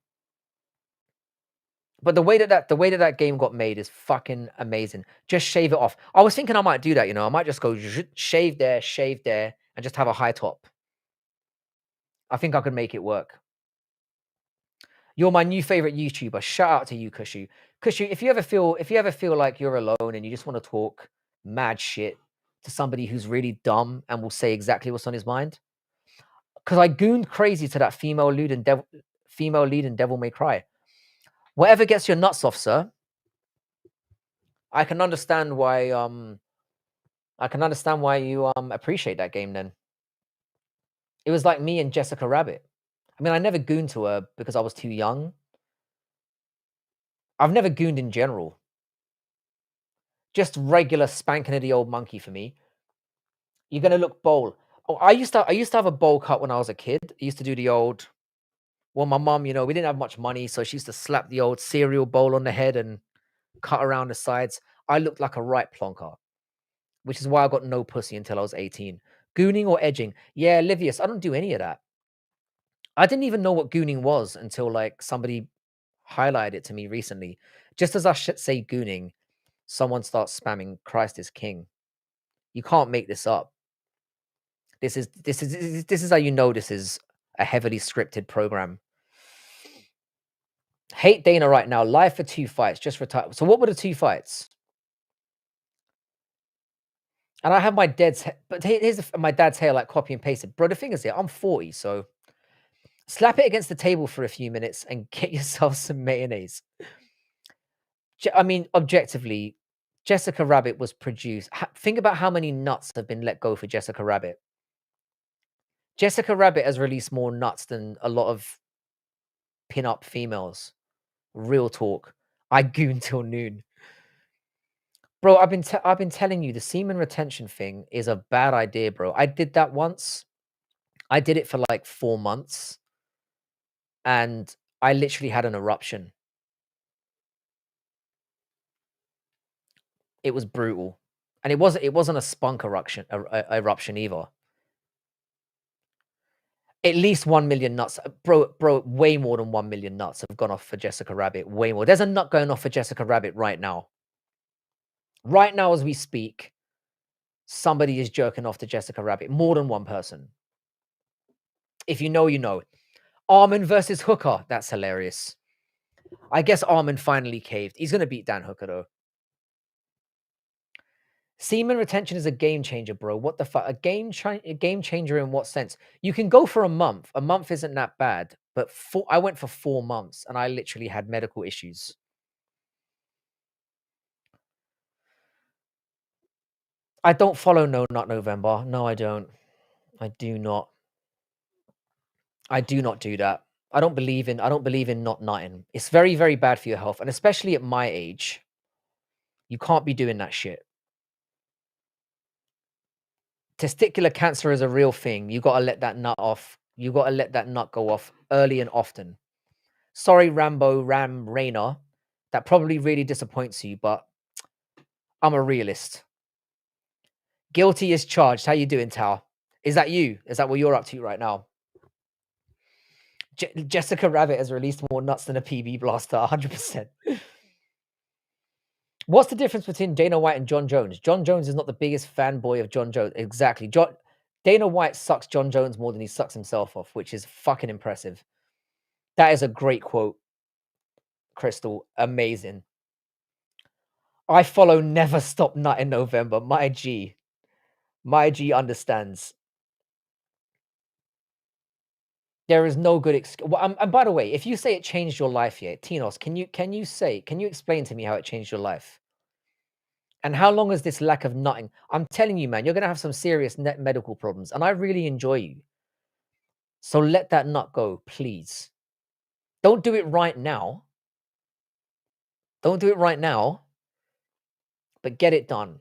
But the way that game got made is fucking amazing. Just shave it off. I was thinking I might do that, you know. I might just go shave there, and just have a high top. I think I could make it work. You're my new favorite YouTuber. Shout out to you, Kushu. Kushu, if you ever feel like you're alone and you just want to talk mad shit to somebody who's really dumb and will say exactly what's on his mind, because I gooned crazy to that female lead in Devil May Cry. Whatever gets your nuts off, sir. I can understand why you appreciate that game then. It was like me and Jessica Rabbit. I mean, I never gooned to her because I was too young. I've never gooned in general. Just regular spanking of the old monkey for me. You're gonna look bowl. Oh, I used to have a bowl cut when I was a kid. I used to do the old. Well, my mom, you know, we didn't have much money, so she used to slap the old cereal bowl on the head and cut around the sides. I looked like a right plonker, which is why I got no pussy until I was 18. Gooning or edging? Yeah, Livius, I don't do any of that. I didn't even know what gooning was until like somebody highlighted it to me recently. Just as I should say gooning, someone starts spamming Christ is King. You can't make this up. This is how you know this is a heavily scripted program. Hate Dana right now. Live for 2 fights. Just retire. So what were the 2 fights? And I have my dad's, but here's my dad's hair like copy and pasted. Bro, the thing is, I'm 40, so slap it against the table for a few minutes and get yourself some mayonnaise. I mean, objectively, Jessica Rabbit was produced. Think about how many nuts have been let go for Jessica Rabbit. Jessica Rabbit has released more nuts than a lot of pin-up females. Real talk. I goon till noon. Bro, I've been telling you the semen retention thing is a bad idea, bro. I did that once. I did it for like 4 months. And I literally had an eruption. It was brutal. And it wasn't a spunk eruption either. At least 1 million nuts. Bro, way more than 1 million nuts have gone off for Jessica Rabbit. Way more. There's a nut going off for Jessica Rabbit right now. Right now, as we speak, somebody is jerking off to Jessica Rabbit. More than one person. If you know, you know. Armin versus Hooker. That's hilarious. I guess Armin finally caved. He's going to beat Dan Hooker, though. Semen retention is a game changer, bro. What the fuck? A game changer in what sense? You can go for a month. A month isn't that bad. But I went for 4 months, and I literally had medical issues. I don't follow No Nut November. No, I don't. I do not. I do not do that. I don't believe in not nutting. It's very, very bad for your health. And especially at my age, you can't be doing that shit. Testicular cancer is a real thing. You gotta let that nut off. You gotta let that nut go off early and often. Sorry, Ram Rainer. That probably really disappoints you, but I'm a realist. Guilty as charged. How you doing, Tao? Is that you? Is that what you're up to right now? Jessica Rabbit has released more nuts than a PB blaster, 100%. What's the difference between Dana White and John Jones? John Jones is not the biggest fanboy of John Jones. Exactly. Dana White sucks John Jones more than he sucks himself off, which is fucking impressive. That is a great quote, Crystal. Amazing. I follow Never Stop Nut in November. My G understands. There is no good excuse. Well, and by the way, if you say it changed your life, yeah, Tinos, can you explain to me how it changed your life? And how long is this lack of nutting? I'm telling you, man, you're gonna have some serious medical problems, and I really enjoy you. So let that nut go, please. Don't do it right now. Don't do it right now, but get it done.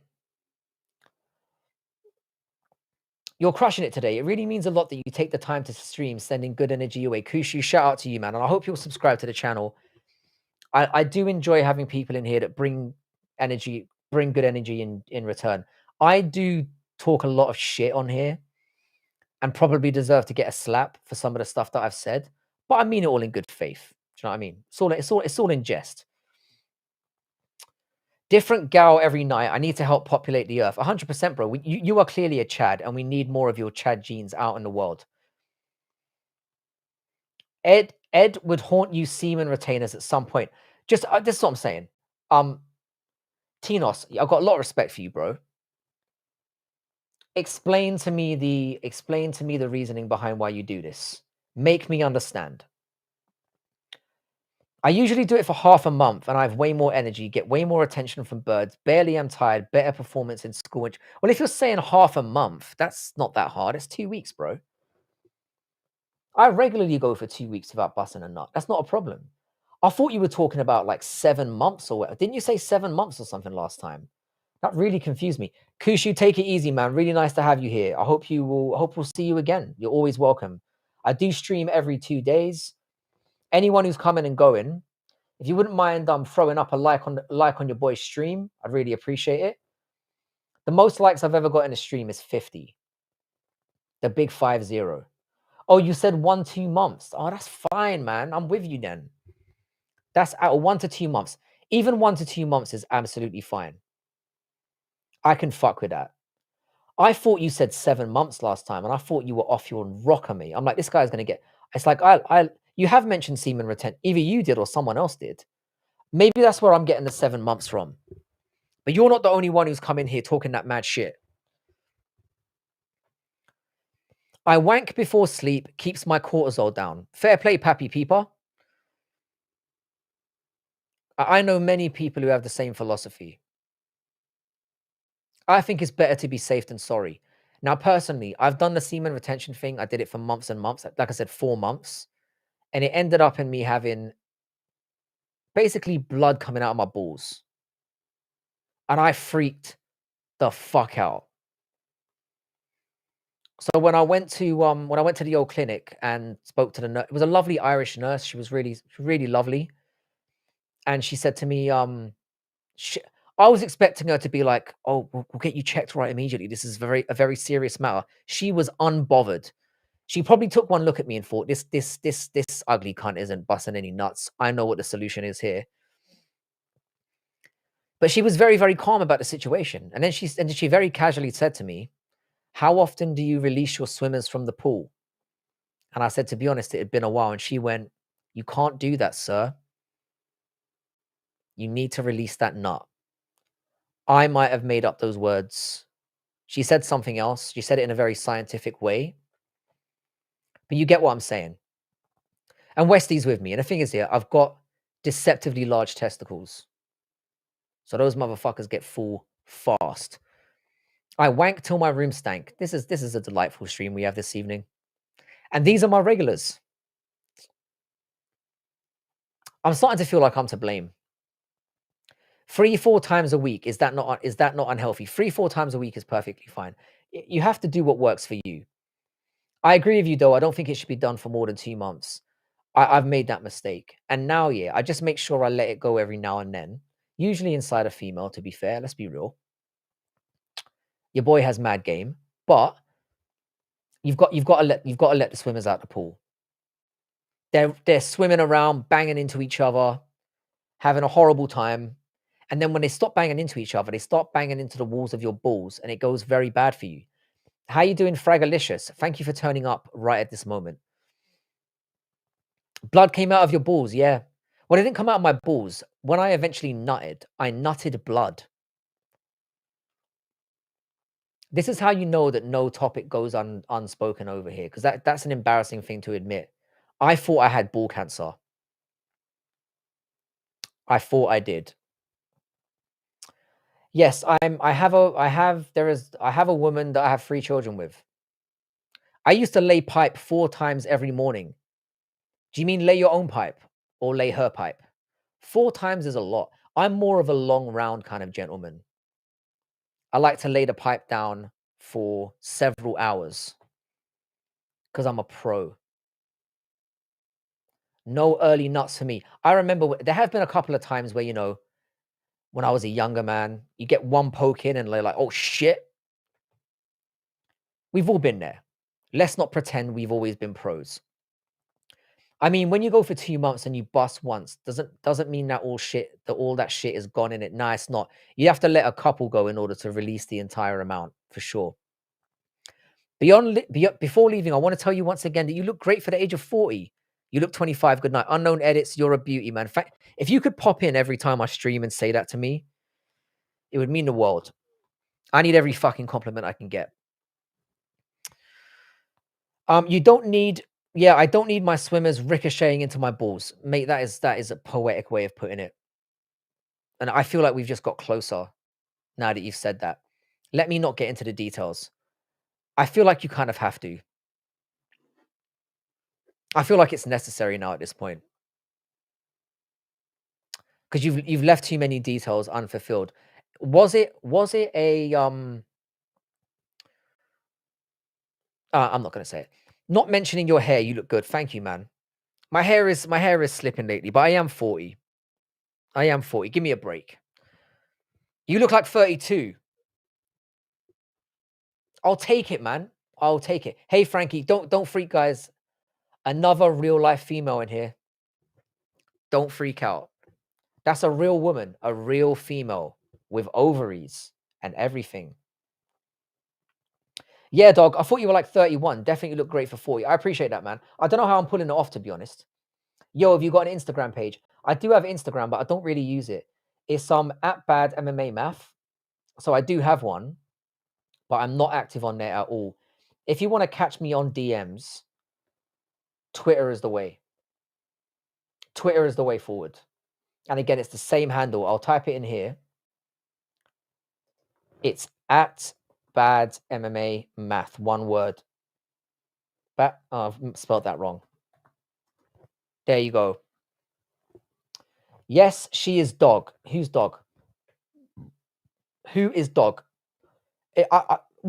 You're crushing it today. It really means a lot that you take the time to stream, sending good energy away. Kushu, shout out to you, man. And I hope you'll subscribe to the channel. I do enjoy having people in here that bring energy, bring good energy in return. I do talk a lot of shit on here and probably deserve to get a slap for some of the stuff that I've said, but I mean it all in good faith. Do you know what I mean? It's all in jest. Different gal every night. I need to help populate the earth. 100%, bro. You are clearly a Chad, and we need more of your Chad genes out in the world. Ed would haunt you semen retainers at some point. Just this is what I'm saying. Tinos, I've got a lot of respect for you, bro. Explain to me the reasoning behind why you do this. Make me understand. I usually do it for half a month, and I have way more energy, get way more attention from birds, barely am tired, better performance in school. Well, if you're saying half a month, that's not that hard. It's 2 weeks, bro. I regularly go for 2 weeks without busting a nut. That's not a problem. I thought you were talking about like 7 months or what. Didn't you say 7 months or something last time? That really confused me. Kushu, take it easy, man. Really nice to have you here. I hope we'll see you again. You're always welcome. I do stream every 2 days. Anyone who's coming and going, if you wouldn't mind throwing up a like on your boy's stream, I'd really appreciate it. The most likes I've ever got in a stream is 50. The big 50. Oh, you said 1-2 months. Oh, that's fine, man. I'm with you then. That's out 1 to 2 months. Even 1 to 2 months is absolutely fine. I can fuck with that. I thought you said 7 months last time, and I thought you were off your rocker me. I'm like, this guy's gonna get. It's like you have mentioned semen retention. Either you did or someone else did. Maybe that's where I'm getting the 7 months from. But you're not the only one who's come in here talking that mad shit. I wank before sleep, keeps my cortisol down. Fair play, Pappy Peeper. I know many people who have the same philosophy. I think it's better to be safe than sorry. Now, personally, I've done the semen retention thing. I did it for months and months. Like I said, 4 months. And it ended up in me having basically blood coming out of my balls. And I freaked the fuck out. So when I went to the old clinic and spoke to the nurse, it was a lovely Irish nurse. She was really, really lovely. And she said to me, I was expecting her to be like, "Oh, we'll get you checked right immediately. This is a very serious matter." She was unbothered. She probably took one look at me and thought, "This ugly cunt isn't busting any nuts. I know what the solution is here." But she was very, very calm about the situation. And then she very casually said to me, "How often do you release your swimmers from the pool?" And I said, to be honest, it had been a while. And she went, "You can't do that, sir. You need to release that nut." I might have made up those words. She said something else. She said it in a very scientific way. But you get what I'm saying. And Westy's with me. And the thing is here, I've got deceptively large testicles. So those motherfuckers get full fast. I wank till my room stank. This is a delightful stream we have this evening. And these are my regulars. I'm starting to feel like I'm to blame. 3-4 times a week, is that not unhealthy? 3-4 times a week is perfectly fine. You have to do what works for you. I agree with you though. I don't think it should be done for more than 2 months. I've made that mistake. And now, yeah, I just make sure I let it go every now and then. Usually inside a female, to be fair. Let's be real. Your boy has mad game, but you've got to let the swimmers out the pool. They're swimming around, banging into each other, having a horrible time. And then when they stop banging into each other, they start banging into the walls of your balls, and it goes very bad for you. How you doing, Fragalicious? Thank you for turning up right at this moment. Blood came out of your balls, yeah. Well, it didn't come out of my balls. When I eventually nutted, I nutted blood. This is how you know that no topic goes unspoken over here, because that's an embarrassing thing to admit. I thought I had ball cancer. I thought I did. Yes, I have a woman that I have 3 children with. I used to lay pipe 4 times every morning. Do you mean lay your own pipe or lay her pipe? 4 times is a lot. I'm more of a long round kind of gentleman. I like to lay the pipe down for several hours because I'm a pro. No early nuts for me. I remember there have been a couple of times where, you know, when I was a younger man, you get one poke in and they're like, oh shit. We've all been there. Let's not pretend we've always been pros. I mean, when you go for 2 months and you bust once, doesn't mean that all that shit is gone in it. Nah, it's not. You have to let a couple go in order to release the entire amount, for sure. Before leaving, I want to tell you once again that you look great for the age of 40. You look 25. Good night. Unknown edits. You're a beauty, man. In fact, if you could pop in every time I stream and say that to me, it would mean the world. I need every fucking compliment I can get. You don't need. Yeah, I don't need my swimmers ricocheting into my balls, mate. That is a poetic way of putting it. And I feel like we've just got closer now that you've said that. Let me not get into the details. I feel like you kind of have to. I feel like it's necessary now at this point. Because you've left too many details unfulfilled. Was it a I'm not gonna say it. Not mentioning your hair, you look good. Thank you, man. My hair is slipping lately, but I am 40. I am 40. Give me a break. You look like 32. I'll take it, man. I'll take it. Hey, Frankie, don't freak, guys. Another real life female in here. Don't freak out. That's a real woman, a real female with ovaries and everything. Yeah, dog. I thought you were like 31. Definitely look great for 40. I appreciate that, man. I don't know how I'm pulling it off, to be honest. Yo, have you got an Instagram page? I do have Instagram, but I don't really use it. It's at Bad MMA Math. So I do have one, but I'm not active on there at all. If you want to catch me on DMs, Twitter is the way. Twitter is the way forward. And again, it's the same handle. I'll type it in here. It's at Bad MMA Math. One word. Oh, I've spelled that wrong. There you go. Yes, she is dog. Who's dog? Who is dog?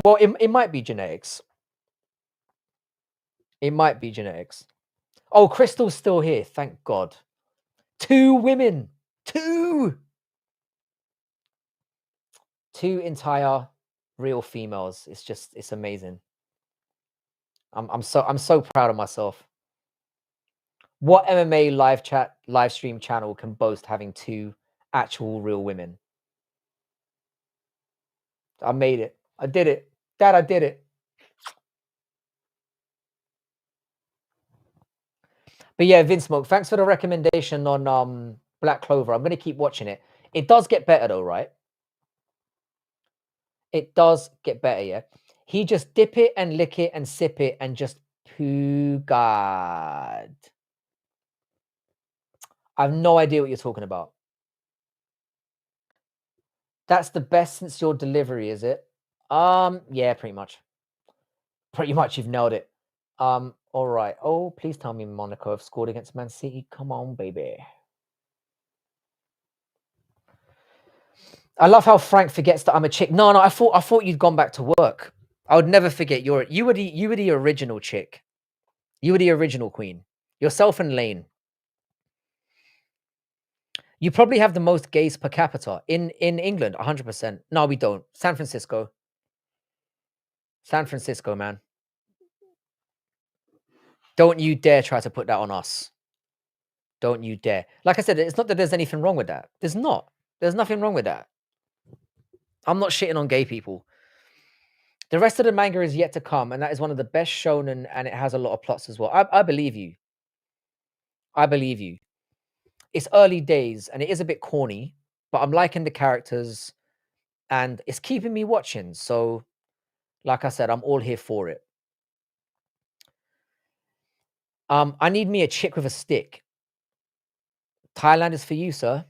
Well, it might be genetics. It might be genetics. Oh, Crystal's still here. Thank God. 2 women. 2. 2 entire real females. It's amazing. I'm so proud of myself. What MMA live stream channel can boast having 2 actual real women? I made it. I did it. Dad, I did it. But yeah, Vince Smoke, thanks for the recommendation on Black Clover. I'm gonna keep watching it. It does get better though, right? It does get better, yeah. He just dip it and lick it and sip it and just poo God. I have no idea what you're talking about. That's the best since your delivery, is it? Yeah, pretty much. Pretty much, you've nailed it. All right. Oh, please tell me Monaco have scored against Man City. Come on, baby. I love how Frank forgets that I'm a chick. No, I thought you'd gone back to work. I would never forget you were the original chick. You were the original queen. Yourself and Lane. You probably have the most gays per capita in England, 100%. No, we don't. San Francisco. San Francisco, man. Don't you dare try to put that on us. Don't you dare. Like I said, it's not that there's anything wrong with that. There's not. There's nothing wrong with that. I'm not shitting on gay people. The rest of the manga is yet to come, and that is one of the best shonen, and it has a lot of plots as well. I believe you. I believe you. It's early days, and it is a bit corny, but I'm liking the characters, and it's keeping me watching. So, like I said, I'm all here for it. I need me a chick with a stick. Thailand is for you, sir.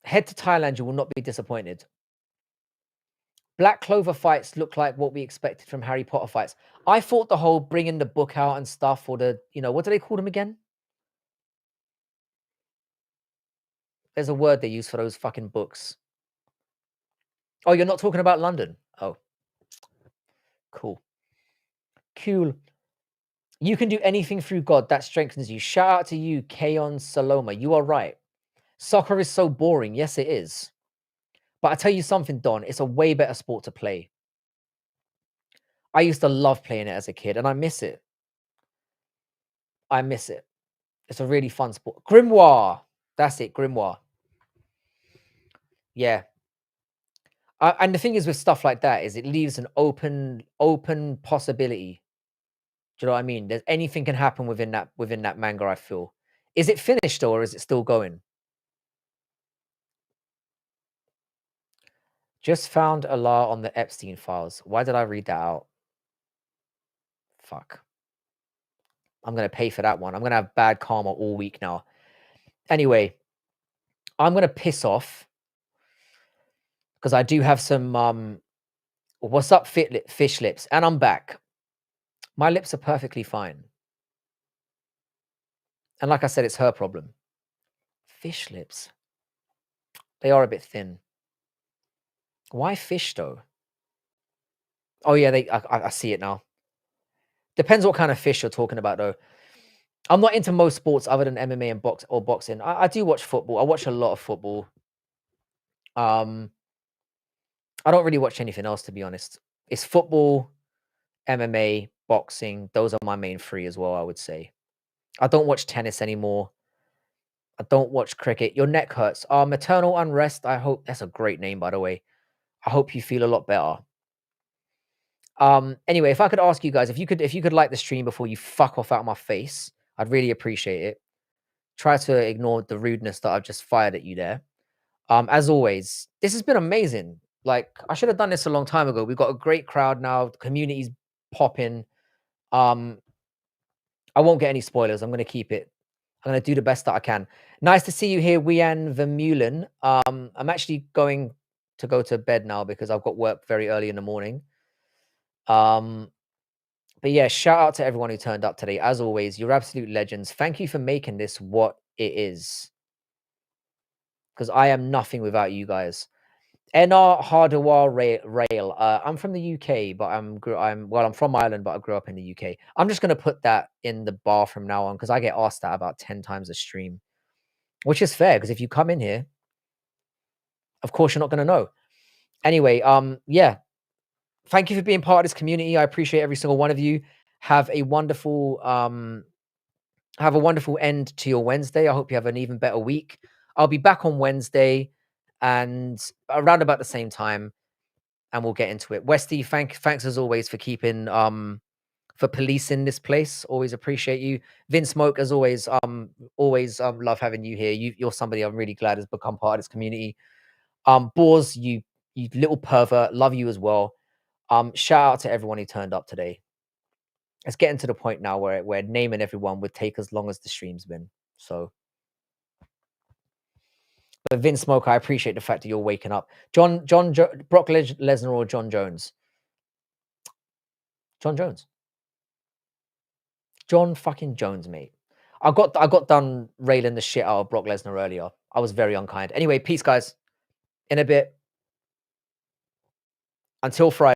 Head to Thailand, you will not be disappointed. Black Clover fights look like what we expected from Harry Potter fights. I thought the whole bringing the book out and stuff, or what do they call them again? There's a word they use for those fucking books. Oh, you're not talking about London? Oh, cool. Cool. You can do anything through God that strengthens you. Shout out to you, Kayon Saloma. You are right. Soccer is so boring. Yes, it is. But I tell you something, Don, it's a way better sport to play. I used to love playing it as a kid, and I miss it. I miss it. It's a really fun sport. Grimoire. That's it, Grimoire. Yeah. And the thing is with stuff like that is it leaves an open possibility. Do you know what I mean? There's anything can happen within that manga, I feel. Is it finished or is it still going? Just found Allah on the Epstein files. Why did I read that out? Fuck. I'm gonna pay for that one. I'm gonna have bad karma all week now. Anyway, I'm gonna piss off because I do have some what's up, fish lips, and I'm back. My lips are perfectly fine. And like I said, it's her problem. Fish lips. They are a bit thin. Why fish though? Oh yeah, I see it now. Depends what kind of fish you're talking about though. I'm not into most sports other than MMA and boxing. I do watch football. I watch a lot of football. I don't really watch anything else, to be honest. It's football, MMA, boxing. Those are my main three as well, I would say. I don't watch tennis anymore. I don't watch cricket. Your neck hurts. Maternal unrest. I hope that's a great name, by the way. I hope you feel a lot better. Anyway, if I could ask you guys, if you could like the stream before you fuck off out of my face, I'd really appreciate it. Try to ignore the rudeness that I've just fired at you there. As always, this has been amazing. Like, I should have done this a long time ago. We've got a great crowd now. The community's popping. I won't get any spoilers. I'm gonna keep it. I'm gonna do the best that I can. Nice to see you here, Wian Vermeulen. I'm actually going to go to bed now because I've got work very early in the morning. But yeah, shout out to everyone who turned up today. As always, you're absolute legends. Thank you for making this what it is. Because I am nothing without you guys. NR Hardawar Rail. I'm from the UK, but I'm from Ireland, but I grew up in the UK. I'm just gonna put that in the bar from now on because I get asked that about 10 times a stream, which is fair because if you come in here, of course you're not gonna know. Anyway, yeah. Thank you for being part of this community. I appreciate every single one of you. Have a wonderful end to your Wednesday. I hope you have an even better week. I'll be back on Wednesday and around about the same time, and we'll get into it. Westy, thanks as always for keeping for policing this place. Always appreciate you. Vince Smoke, as always, love having you here. You're somebody I'm really glad has become part of this community. Boars, you little pervert, love you as well. Shout out to everyone who turned up today. It's getting to the point now where naming everyone would take as long as the stream's been. So, but Vince Smoke, I appreciate the fact that you're waking up. Brock Lesnar or John Jones? John Jones. John fucking Jones, mate. I got done railing the shit out of Brock Lesnar earlier. I was very unkind. Anyway, peace, guys. In a bit. Until Friday.